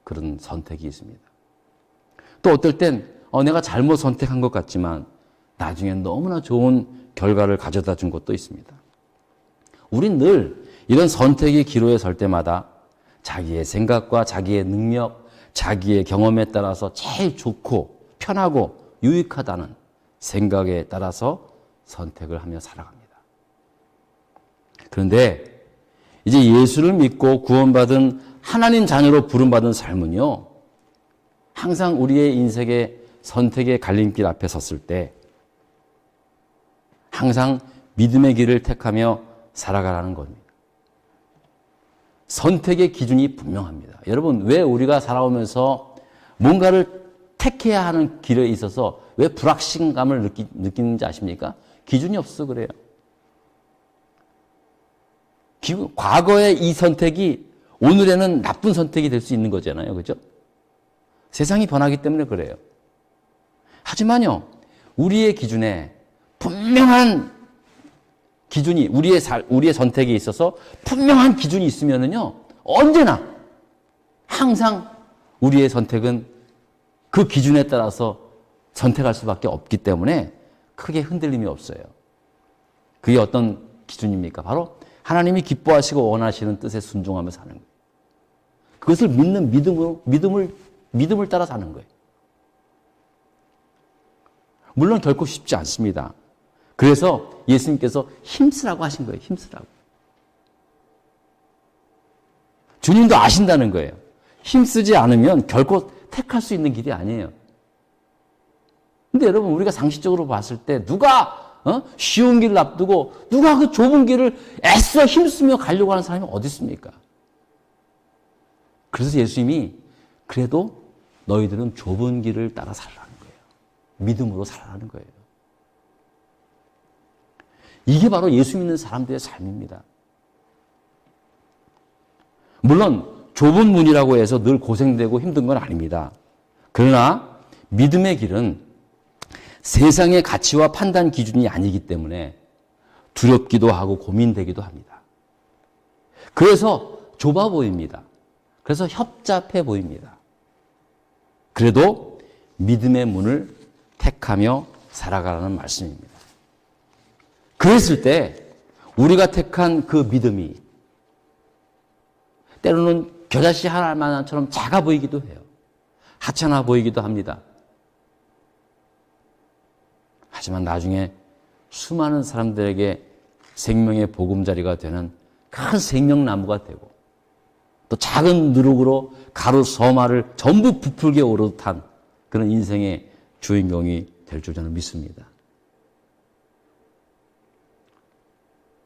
A: 그런 선택이 있습니다. 또 어떨 땐, 내가 잘못 선택한 것 같지만 나중엔 너무나 좋은 결과를 가져다 준 것도 있습니다. 우린 늘 이런 선택의 기로에 설 때마다 자기의 생각과 자기의 능력, 자기의 경험에 따라서 제일 좋고 편하고 유익하다는 생각에 따라서 선택을 하며 살아갑니다. 그런데 이제 예수를 믿고 구원받은 하나님 자녀로 부름받은 삶은요, 항상 우리의 인생의 선택의 갈림길 앞에 섰을 때 항상 믿음의 길을 택하며 살아가라는 겁니다. 선택의 기준이 분명합니다. 여러분, 왜 우리가 살아오면서 뭔가를 택해야 하는 길에 있어서 왜 불확실감을 느끼는지 아십니까? 기준이 없어 그래요. 과거의 이 선택이 오늘에는 나쁜 선택이 될 수 있는 거잖아요. 그죠? 세상이 변하기 때문에 그래요. 하지만요, 우리의 기준에 분명한 기준이, 우리의 선택에 있어서 분명한 기준이 있으면은요, 언제나, 항상 우리의 선택은 그 기준에 따라서 선택할 수밖에 없기 때문에 크게 흔들림이 없어요. 그게 어떤 기준입니까? 바로 하나님이 기뻐하시고 원하시는 뜻에 순종하며 사는 거예요. 그것을 믿는 믿음을 따라 사는 거예요. 물론 결코 쉽지 않습니다. 그래서 예수님께서 힘쓰라고 하신 거예요. 힘쓰라고. 주님도 아신다는 거예요. 힘쓰지 않으면 결코 택할 수 있는 길이 아니에요. 근데 여러분, 우리가 상식적으로 봤을 때 누가 쉬운 길을 앞두고 누가 그 좁은 길을 애써 힘쓰며 가려고 하는 사람이 어디 있습니까? 그래서 예수님이 그래도 너희들은 좁은 길을 따라 살라는 거예요. 믿음으로 살라는 거예요. 이게 바로 예수 믿는 사람들의 삶입니다. 물론 좁은 문이라고 해서 늘 고생되고 힘든 건 아닙니다. 그러나 믿음의 길은 세상의 가치와 판단 기준이 아니기 때문에 두렵기도 하고 고민되기도 합니다. 그래서 좁아 보입니다. 그래서 협잡해 보입니다. 그래도 믿음의 문을 택하며 살아가라는 말씀입니다. 그랬을 때 우리가 택한 그 믿음이 때로는 겨자씨 하나만처럼 작아 보이기도 해요. 하찮아 보이기도 합니다. 하지만 나중에 수많은 사람들에게 생명의 보금자리가 되는 큰 생명나무가 되고 또 작은 누룩으로 가루 서마를 전부 부풀게 오르듯한 그런 인생의 주인공이 될 줄 저는 믿습니다.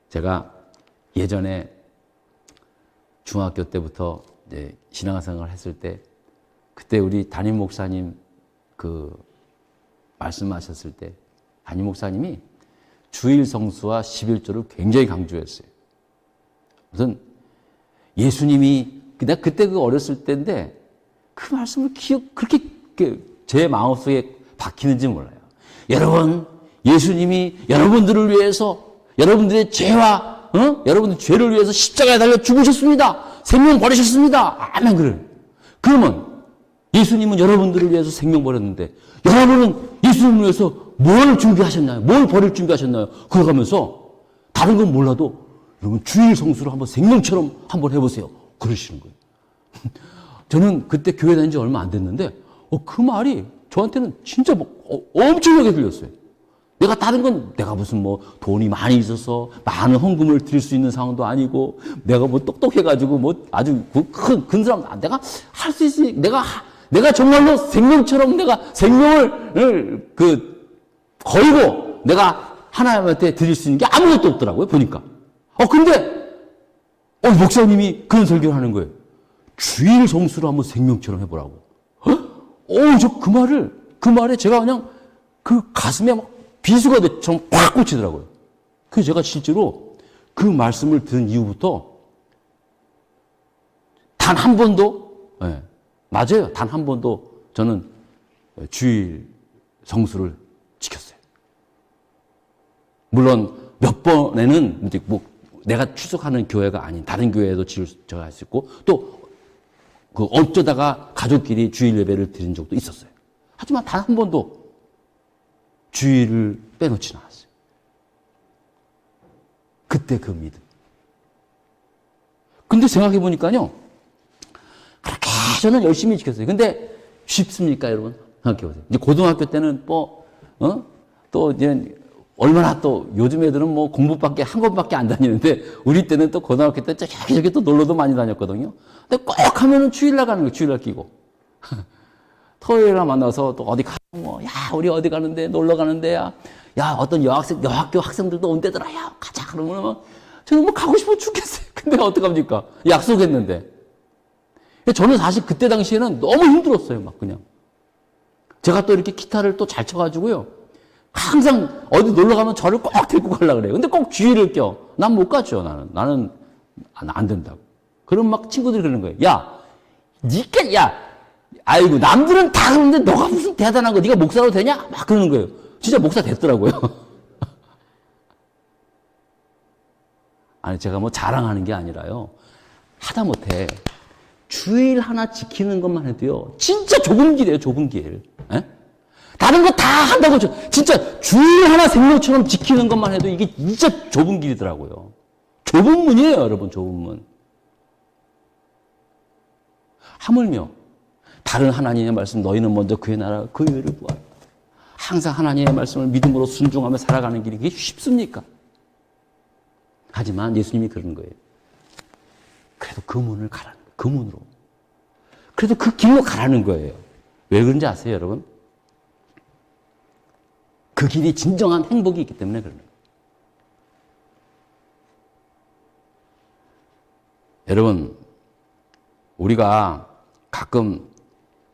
A: 제가 예전에 중학교 때부터 이제 신앙생활을 했을 때 그때 우리 담임 목사님 말씀하셨을 때 담임 목사님이 주일 성수와 11조를 굉장히 강조했어요. 무슨 예수님이 내가 그때 어렸을 때인데 그 말씀을 그렇게 제 마음속에 박히는지 몰라요. 여러분, 예수님이 여러분들을 위해서 여러분들의 죄와 여러분들 죄를 위해서 십자가에 달려 죽으셨습니다. 생명 버리셨습니다. 아멘. 그러면 예수님은 여러분들을 위해서 생명 버렸는데 여러분은 예수님을 위해서 뭘 준비하셨나요? 뭘 버릴 준비하셨나요? 그러가면서 다른 건 몰라도 여러분 주일 성수를 한번 생명처럼 한번 해보세요. 그러시는 거예요. 저는 그때 교회 다닌 지 얼마 안 됐는데 그 말이 저한테는 진짜 엄청나게 들렸어요. 내가 다른 건 내가 무슨 뭐 돈이 많이 있어서 많은 헌금을 드릴 수 있는 상황도 아니고 내가 뭐 똑똑해가지고 뭐 아주 큰 사람 내가 할 수 있으니 내가 정말로 생명처럼 내가 생명을 걸고 내가 하나님한테 드릴 수 있는 게 아무것도 없더라고요. 보니까. 근데 목사님이 그런 설교를 하는 거예요. 주일 성수를 한번 생명처럼 해보라고. 저 그 말에 제가 그냥 그 가슴에 막 비수가 팍 꽂히더라고요. 그래서 제가 실제로 그 말씀을 들은 이후부터 단 한 번도, 맞아요. 단 한 번도 저는 주일 성수를 지켰어요. 물론 몇 번에는 이제 뭐 내가 출석하는 교회가 아닌 다른 교회에도 제가 할 수 있고 또 어쩌다가 가족끼리 주일 예배를 드린 적도 있었어요. 하지만 단 한 번도 주일을 빼놓지는 않았어요. 그때 그 믿음. 근데 생각해 보니까요, 그렇게 저는 열심히 지켰어요. 근데 쉽습니까, 여러분? 생각해 보세요. 이제 고등학교 때는 또 이제 얼마나 또 요즘 애들은 뭐 공부밖에 한 곳밖에 안 다니는데 우리 때는 또 고등학교 때 저기 또 놀러도 많이 다녔거든요. 근데 꼭 하면은 주일날 가는 거예요. 주일날 끼고. 토요일날 만나서 또 어디 가, 우리 어디 가는데, 놀러 가는데, 어떤 여학교 학생들도 온대더라. 가자. 그러면 저는 가고 싶어 죽겠어요. 근데 어떡합니까? 약속했는데. 저는 사실 그때 당시에는 너무 힘들었어요. 막 그냥. 제가 또 이렇게 기타를 또 잘 쳐가지고요. 항상 어디 놀러 가면 저를 꼭 데리고 가려고 그래요. 근데 꼭 주의를 껴. 난 못 가죠, 나는 안 된다고. 그럼 막 친구들이 그러는 거예요. 아이고, 남들은 다 그러는데 너가 무슨 대단한 거, 네가 목사로 되냐? 막 그러는 거예요. 진짜 목사 됐더라고요. 아니, 제가 뭐 자랑하는 게 아니라요. 하다못해 주일 하나 지키는 것만 해도요. 진짜 좁은 길이에요, 좁은 길. 다른 거 다 한다고 진짜 주일 하나 생명처럼 지키는 것만 해도 이게 진짜 좁은 길이더라고요. 좁은 문이에요, 여러분, 좁은 문. 하물며 다른 하나님의 말씀, 너희는 먼저 그의 나라, 그의 의를 구하라. 항상 하나님의 말씀을 믿음으로 순종하며 살아가는 길이 그게 쉽습니까? 하지만 예수님이 그러는 거예요. 그래도 그 문을 가라는 거예요. 그 문으로. 그래도 그 길로 가라는 거예요. 왜 그런지 아세요, 여러분? 그 길이 진정한 행복이 있기 때문에 그러는 거예요. 여러분, 우리가 가끔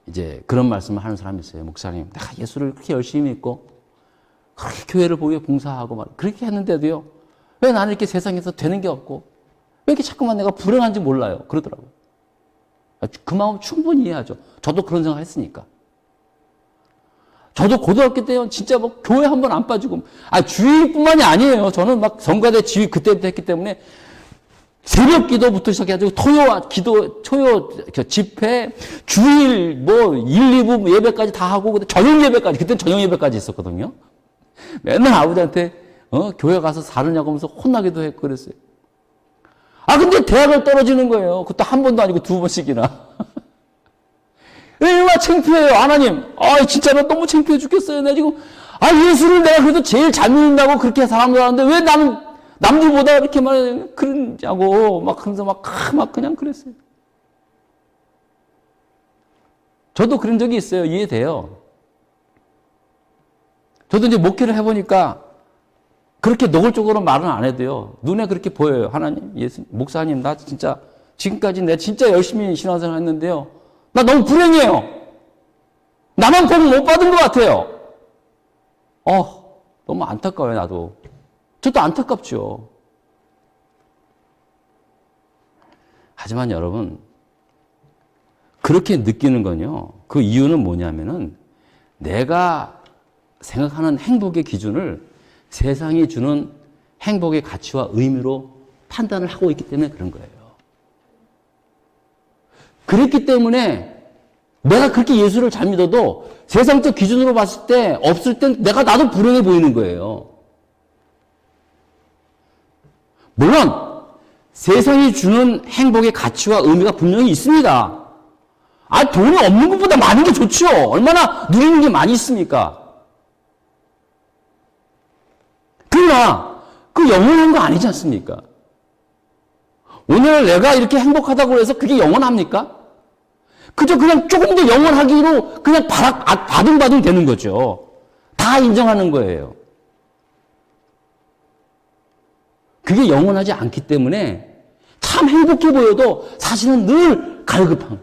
A: 이제 그런 말씀을 하는 사람이 있어요. 목사님, 내가 예수를 그렇게 열심히 믿고 그렇게 교회를 보여 봉사하고 그렇게 했는데도요. 왜 나는 이렇게 세상에서 되는 게 없고 왜 이렇게 자꾸만 내가 불행한지 몰라요. 그러더라고요. 그 마음 충분히 이해하죠. 저도 그런 생각 했으니까. 저도 고등학교 때요, 진짜 뭐 교회 한 번 안 빠지고, 주일뿐만이 아니에요. 저는 막 성가대 지휘 그때부터 했기 때문에 새벽 기도부터 시작해가지고 토요 집회, 주일, 1, 2부 예배까지 다 하고, 저녁 예배까지, 그때는 저녁 예배까지 있었거든요. 맨날 아버지한테, 교회 가서 사느냐고 하면서 혼나기도 했고 그랬어요. 근데 대학을 떨어지는 거예요. 그것도 한 번도 아니고 2번씩이나. 얼마나 창피해요, 하나님. 진짜로 너무 창피해 죽겠어요. 내가 지금, 예수를 내가 그래도 제일 잘 믿는다고 그렇게 사람들 하는데 왜 나는 남들보다 이렇게 그러냐고, 하면서 막 그냥 그랬어요. 저도 그런 적이 있어요. 이해돼요. 저도 이제 목회를 해보니까 그렇게 노골적으로 말은 안 해도요. 눈에 그렇게 보여요. 하나님, 예수, 목사님, 나 진짜 지금까지 내가 진짜 열심히 신앙생활 했는데요. 나 너무 불행해요. 나만 복 못 받은 것 같아요. 너무 안타까워요, 나도. 저도 안타깝죠. 하지만 여러분, 그렇게 느끼는 건요, 그 이유는 뭐냐면은 내가 생각하는 행복의 기준을 세상이 주는 행복의 가치와 의미로 판단을 하고 있기 때문에 그런 거예요. 그렇기 때문에 내가 그렇게 예수를 잘 믿어도 세상적 기준으로 봤을 때 없을 땐 나도 불행해 보이는 거예요. 물론 세상이 주는 행복의 가치와 의미가 분명히 있습니다. 돈이 없는 것보다 많은 게 좋죠. 얼마나 누리는 게 많이 있습니까? 그러나 그 영원한 거 아니지 않습니까? 오늘 내가 이렇게 행복하다고 해서 그게 영원합니까? 그저 그냥 조금 더 영원하기로 그냥 바둥바둥 되는 거죠. 다 인정하는 거예요. 그게 영원하지 않기 때문에 참 행복해 보여도 사실은 늘 갈급한,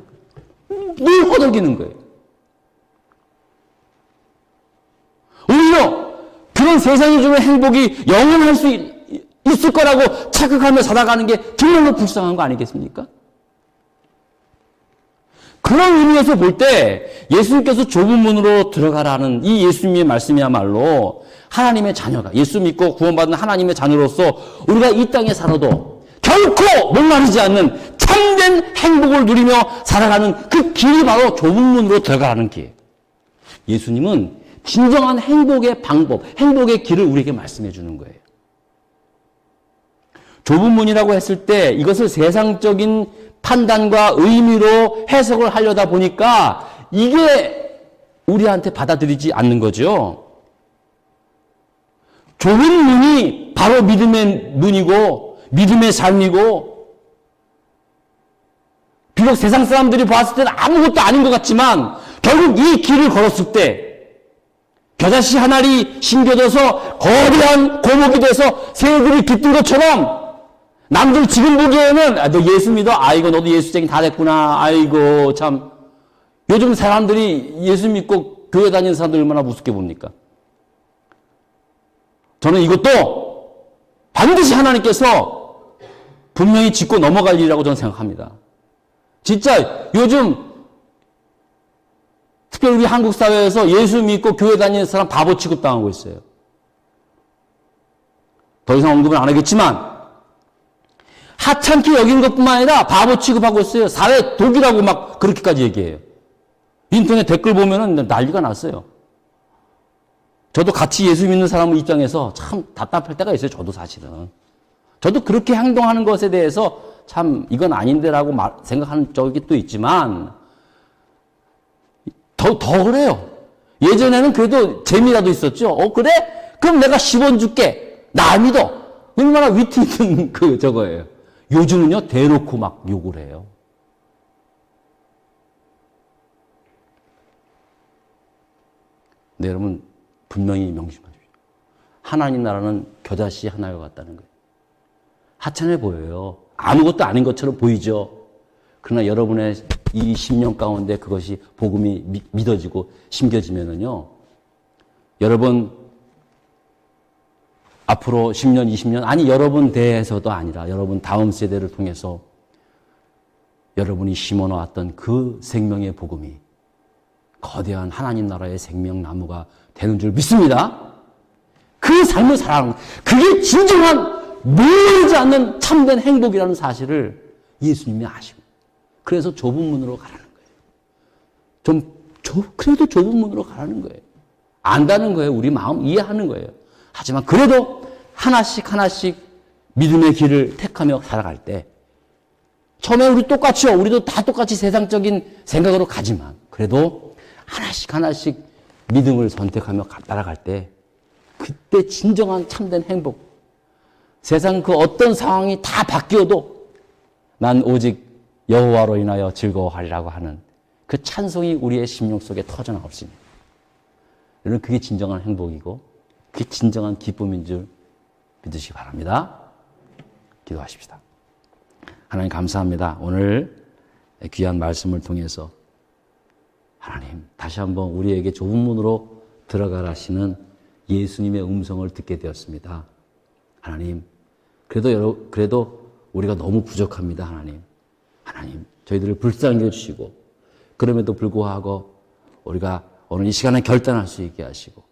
A: 늘 허덕이는 거예요. 오히려 그런 세상이 주는 행복이 영원할 수 있을 거라고 착각하며 살아가는 게 정말로 불쌍한 거 아니겠습니까? 그런 의미에서 볼 때 예수님께서 좁은 문으로 들어가라는 이 예수님의 말씀이야말로 하나님의 자녀가, 예수 믿고 구원받은 하나님의 자녀로서 우리가 이 땅에 살아도 결코 목마르지 않는 참된 행복을 누리며 살아가는 그 길이 바로 좁은 문으로 들어가라는 길. 예수님은 진정한 행복의 방법, 행복의 길을 우리에게 말씀해 주는 거예요. 좁은 문이라고 했을 때 이것을 세상적인 판단과 의미로 해석을 하려다 보니까 이게 우리한테 받아들이지 않는 거죠. 좁은 문이 바로 믿음의 문이고 믿음의 삶이고, 비록 세상 사람들이 봤을 때는 아무것도 아닌 것 같지만 결국 이 길을 걸었을 때 겨자씨 한 알이 심겨져서 거대한 고목이 돼서 새들이 깃든 것처럼 남들 지금 보기에는 너 예수 믿어? 아이고 너도 예수쟁이 다 됐구나. 아이고 참 요즘 사람들이 예수 믿고 교회 다니는 사람들 얼마나 우습게 봅니까? 저는 이것도 반드시 하나님께서 분명히 짚고 넘어갈 일이라고 저는 생각합니다. 진짜 요즘 특별히 우리 한국 사회에서 예수 믿고 교회 다니는 사람 바보 취급당하고 있어요. 더 이상 언급은 안 하겠지만 하찮게 여긴 것뿐만 아니라 바보 취급하고 있어요. 사회 독이라고 막 그렇게까지 얘기해요. 인터넷 댓글 보면은 난리가 났어요. 저도 같이 예수 믿는 사람 입장에서 참 답답할 때가 있어요. 저도 사실은. 저도 그렇게 행동하는 것에 대해서 참 이건 아닌데라고 생각하는 적이 또 있지만 더 그래요. 예전에는 그래도 재미라도 있었죠. 그래? 그럼 내가 10원 줄게. 나 믿어. 얼마나 위트 있는 저거예요. 요즘은요, 대놓고 막 욕을 해요. 네, 여러분, 분명히 명심하십시오. 하나님 나라는 겨자씨 하나와 같다는 거예요. 하찮아 보여요. 아무것도 아닌 것처럼 보이죠. 그러나 여러분의 이 10년 가운데 그것이 복음이 믿어지고 심겨지면은요, 여러분, 앞으로 10년, 20년, 아니 여러분 대에서도 아니라 여러분 다음 세대를 통해서 여러분이 심어놓았던 그 생명의 복음이 거대한 하나님 나라의 생명나무가 되는 줄 믿습니다. 그 삶을 살아가는 것, 그게 진정한 모르지 않는 참된 행복이라는 사실을 예수님이 아시고, 그래서 좁은 문으로 가라는 거예요. 그래도 좁은 문으로 가라는 거예요. 안다는 거예요. 우리 마음 이해하는 거예요. 하지만 그래도 하나씩 믿음의 길을 택하며 살아갈 때, 처음에 우리도 다 똑같이 세상적인 생각으로 가지만, 그래도 하나씩 믿음을 선택하며 따라갈 때, 그때 진정한 참된 행복, 세상 그 어떤 상황이 다 바뀌어도 난 오직 여호와로 인하여 즐거워하리라고 하는 그 찬송이 우리의 심령 속에 터져나옵니다. 여러분, 그게 진정한 행복이고 그게 진정한 기쁨인 줄 믿으시기 바랍니다. 기도하십시다. 하나님 감사합니다. 오늘 귀한 말씀을 통해서 하나님 다시 한번 우리에게 좁은 문으로 들어가라 하시는 예수님의 음성을 듣게 되었습니다. 하나님, 그래도 우리가 너무 부족합니다. 하나님, 저희들을 불쌍히 해주시고, 그럼에도 불구하고 우리가 오늘 이 시간에 결단할 수 있게 하시고,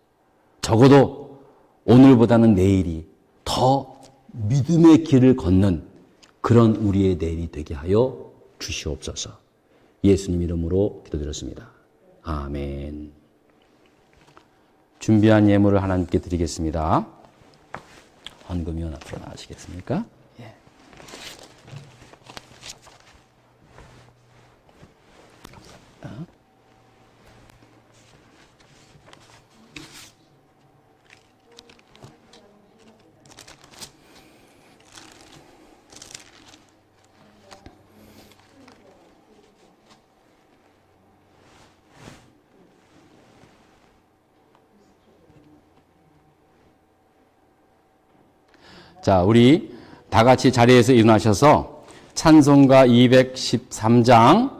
A: 적어도 오늘보다는 내일이 더 믿음의 길을 걷는 그런 우리의 내일이 되게 하여 주시옵소서. 예수님 이름으로 기도드렸습니다. 아멘. 준비한 예물을 하나님께 드리겠습니다. 헌금위원 앞으로 나가시겠습니까? 예. 감사합니다. 자, 우리 다 같이 자리에서 일어나셔서 찬송가 213장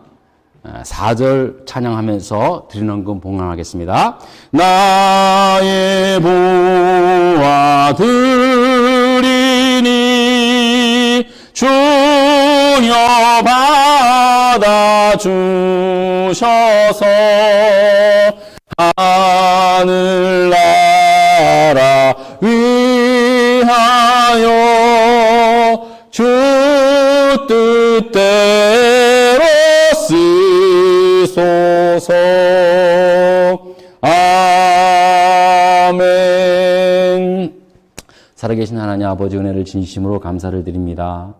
A: 4절 찬양하면서 드리는 헌금 봉헌하겠습니다. 나의 보아 드리니 주여 받아 주셔서 하늘나라 위하여 주 뜻대로 쓰소서. 아멘. 살아계신 하나님 아버지 은혜를 진심으로 감사를 드립니다.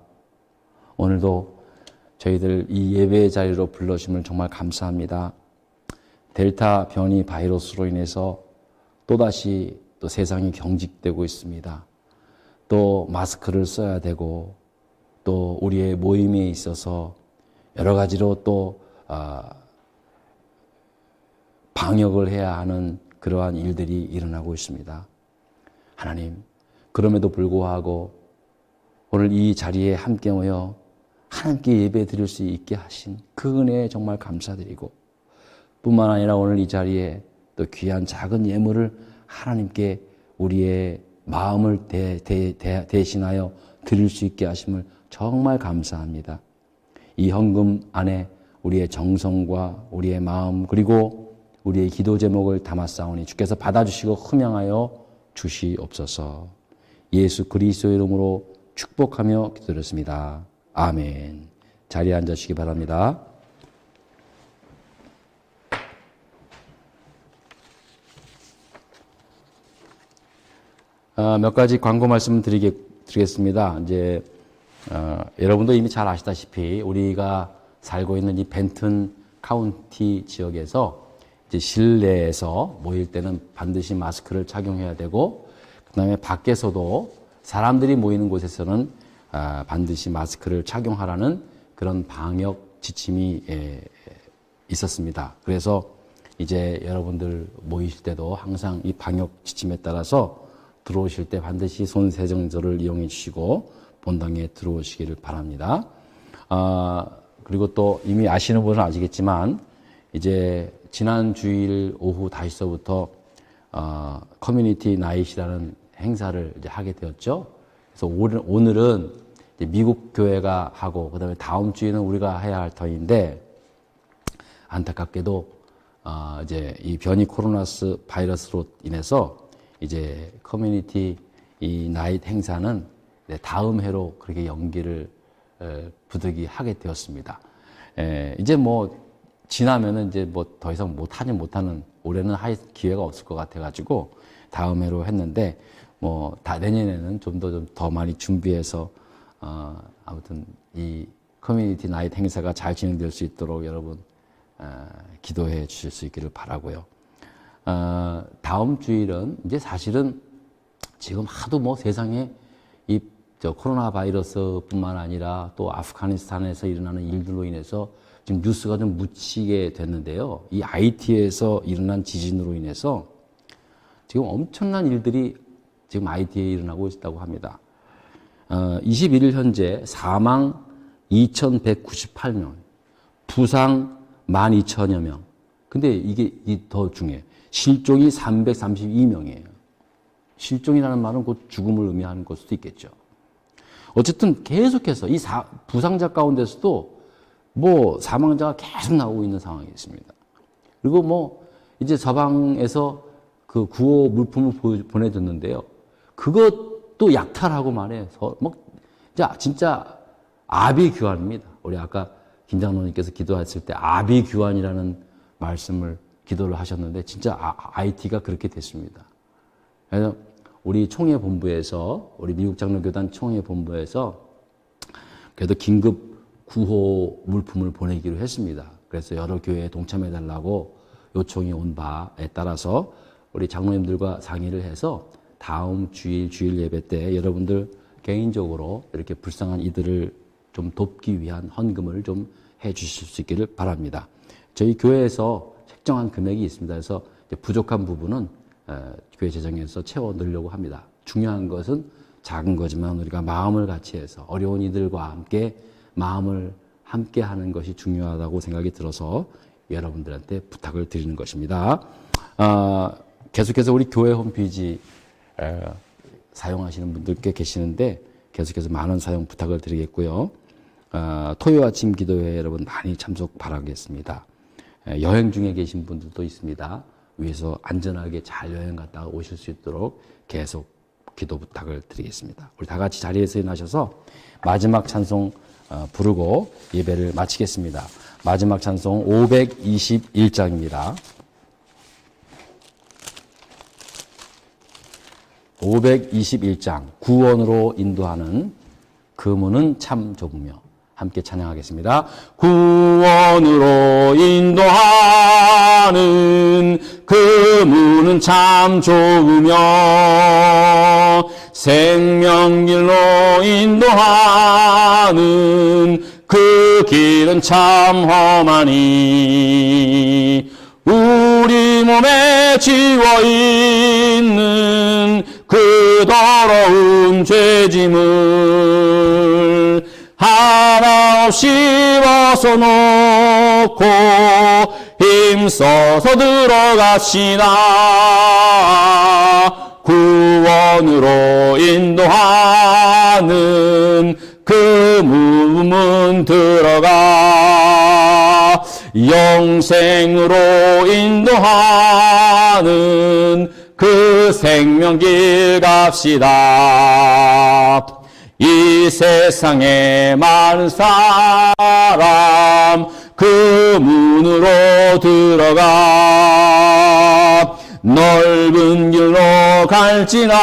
A: 오늘도 저희들 이 예배의 자리로 불러주심을 정말 감사합니다. 델타 변이 바이러스로 인해서 또다시 또 세상이 경직되고 있습니다. 또 마스크를 써야 되고 또 우리의 모임에 있어서 여러 가지로 또 방역을 해야 하는 그러한 일들이 일어나고 있습니다. 하나님, 그럼에도 불구하고 오늘 이 자리에 함께 모여 하나님께 예배 드릴 수 있게 하신 그 은혜에 정말 감사드리고 뿐만 아니라 오늘 이 자리에 또 귀한 작은 예물을 하나님께 우리의 마음을 대신하여 드릴 수 있게 하심을 정말 감사합니다. 이 헌금 안에 우리의 정성과 우리의 마음 그리고 우리의 기도 제목을 담았사오니 주께서 받아주시고 흠양하여 주시옵소서. 예수 그리스도 이름으로 축복하며 기도드렸습니다. 아멘. 자리에 앉으시기 바랍니다. 몇 가지 광고 말씀 드리겠습니다. 이제 여러분도 이미 잘 아시다시피 우리가 살고 있는 이 벤튼 카운티 지역에서 이제 실내에서 모일 때는 반드시 마스크를 착용해야 되고, 그다음에 밖에서도 사람들이 모이는 곳에서는 반드시 마스크를 착용하라는 그런 방역 지침이 있었습니다. 그래서 이제 여러분들 모이실 때도 항상 이 방역 지침에 따라서 들어오실 때 반드시 손 세정제를 이용해 주시고 본당에 들어오시기를 바랍니다. 그리고 또 이미 아시는 분은 아시겠지만 이제 지난 주일 오후 5시서부터 커뮤니티 나잇이라는 행사를 이제 하게 되었죠. 그래서 오늘은 이제 미국 교회가 하고 그다음에 다음 주에는 우리가 해야 할 터인데, 안타깝게도 이제 이 변이 코로나 바이러스로 인해서 이제 커뮤니티 이 나잇 행사는 다음 해로 그렇게 연기를 부득이 하게 되었습니다. 이제 뭐 지나면은 이제 뭐 더 이상 못하는 올해는 할 기회가 없을 것 같아가지고 다음 해로 했는데, 뭐 다 내년에는 좀 더 많이 준비해서 아무튼 이 커뮤니티 나잇 행사가 잘 진행될 수 있도록 여러분 기도해 주실 수 있기를 바라고요. 다음 주일은 이제 사실은 지금 하도 뭐 세상에 이 코로나 바이러스뿐만 아니라 또 아프가니스탄에서 일어나는 일들로 인해서 지금 뉴스가 좀 묻히게 됐는데요. 이 IT에서 일어난 지진으로 인해서 지금 엄청난 일들이 지금 IT에 일어나고 있다고 합니다. 21일 현재 사망 2,198명, 부상 12,000여 명. 근데 이게 더 중요해. 실종이 332명이에요. 실종이라는 말은 곧 죽음을 의미하는 걸 수도 있겠죠. 어쨌든 계속해서 이 부상자 가운데서도 뭐 사망자가 계속 나오고 있는 상황이 있습니다. 그리고 뭐 이제 서방에서 그 구호 물품을 보내줬는데요. 그것도 약탈하고 말해서 뭐 진짜 아비규환입니다. 우리 아까 김장로님께서 기도했을 때 아비규환이라는 말씀을 기도를 하셨는데 진짜 IT가 그렇게 됐습니다. 그래서 우리 총회본부에서 우리 미국 장로교단 총회본부에서 그래도 긴급 구호 물품을 보내기로 했습니다. 그래서 여러 교회에 동참해달라고 요청이 온 바에 따라서 우리 장로님들과 상의를 해서 다음 주일 예배 때 여러분들 개인적으로 이렇게 불쌍한 이들을 좀 돕기 위한 헌금을 좀 해 주실 수 있기를 바랍니다. 저희 교회에서 책정한 금액이 있습니다. 그래서 부족한 부분은 교회 재정에서 채워 넣으려고 합니다. 중요한 것은 작은 거지만 우리가 마음을 같이 해서 어려운 이들과 함께 마음을 함께 하는 것이 중요하다고 생각이 들어서 여러분들한테 부탁을 드리는 것입니다. 계속해서 우리 교회 홈페이지 사용하시는 분들께 계시는데 계속해서 많은 사용 부탁을 드리겠고요. 토요 아침 기도회 여러분 많이 참석 바라겠습니다. 여행 중에 계신 분들도 있습니다. 위에서 안전하게 잘 여행 갔다 오실 수 있도록 계속 기도 부탁을 드리겠습니다. 우리 다 같이 자리에서 일어나셔서 마지막 찬송 부르고 예배를 마치겠습니다. 마지막 찬송 521장입니다. 521장 구원으로 인도하는 그 문은 참 좁으며 함께 찬양하겠습니다. 구원으로 인도하는 그 문은 참 좁으며 생명길로 인도하는 그 길은 참 험하니 우리 몸에 지워있는 그 더러운 죄짐을 하나 없이 벗어놓고 힘써서 들어갑시다. 구원으로 인도하는 그 문 들어가 영생으로 인도하는 그 생명길 갑시다. 이 세상에 많은 사람 그 문으로 들어가 넓은 길로 갈지라도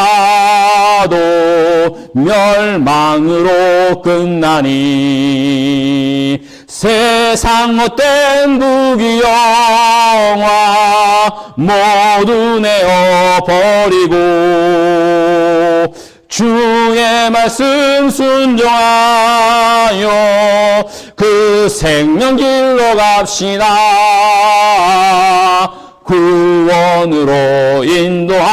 A: 멸망으로 끝나니 세상 못된 부귀영화 모두 내어버리고 주의 말씀 순종하여 그 생명길로 갑시다. 구원으로 인도하는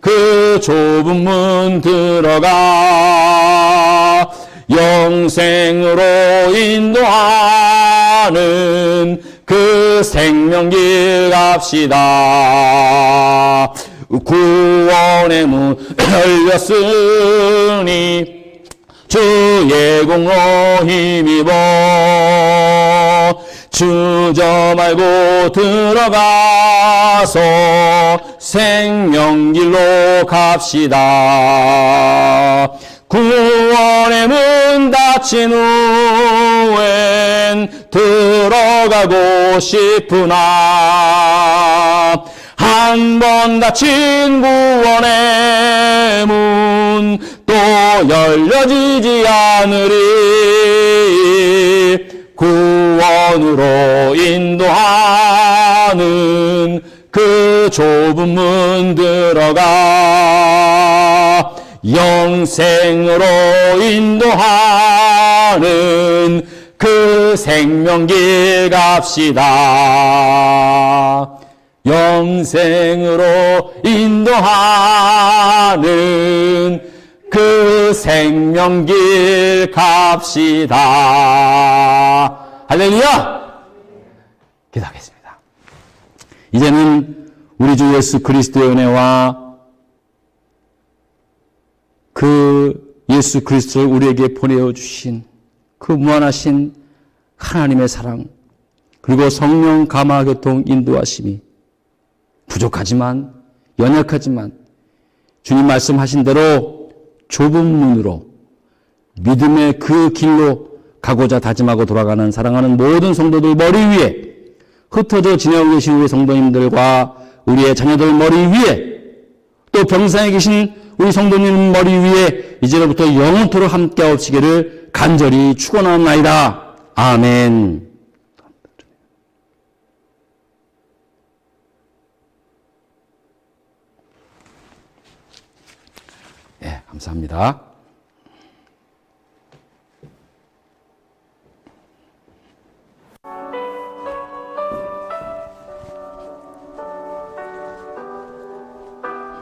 A: 그 좁은 문 들어가 영생으로 인도하는 그 생명길 갑시다. 구원의 문 열렸으니 주의 공로 힘입어 주저 말고 들어가서 생명길로 갑시다. 구원의 문 닫힌 후엔 들어가고 싶으나 한 번 닫힌 구원의 문 또 열려지지 않으리. 구원으로 인도하는 그 좁은 문 들어가 영생으로 인도하는 그 생명길 갑시다. 영생으로 인도하는 그 생명길 갑시다. 할렐루야! 기도하겠습니다. 이제는 우리 주 예수 그리스도의 은혜와 그 예수 그리스도를 우리에게 보내주신 그 무한하신 하나님의 사랑 그리고 성령 감화 교통 인도하심이 부족하지만 연약하지만 주님 말씀하신 대로 좁은 문으로 믿음의 그 길로
C: 가고자 다짐하고 돌아가는 사랑하는 모든 성도들 머리 위에, 흩어져 지내고 계신 우리 성도님들과 우리의 자녀들 머리 위에, 또 병상에 계신 우리 성도님 머리 위에 이제로부터 영원토록 함께 하시기를 간절히 축원하옵나이다. 아멘.
A: 예, 감사합니다.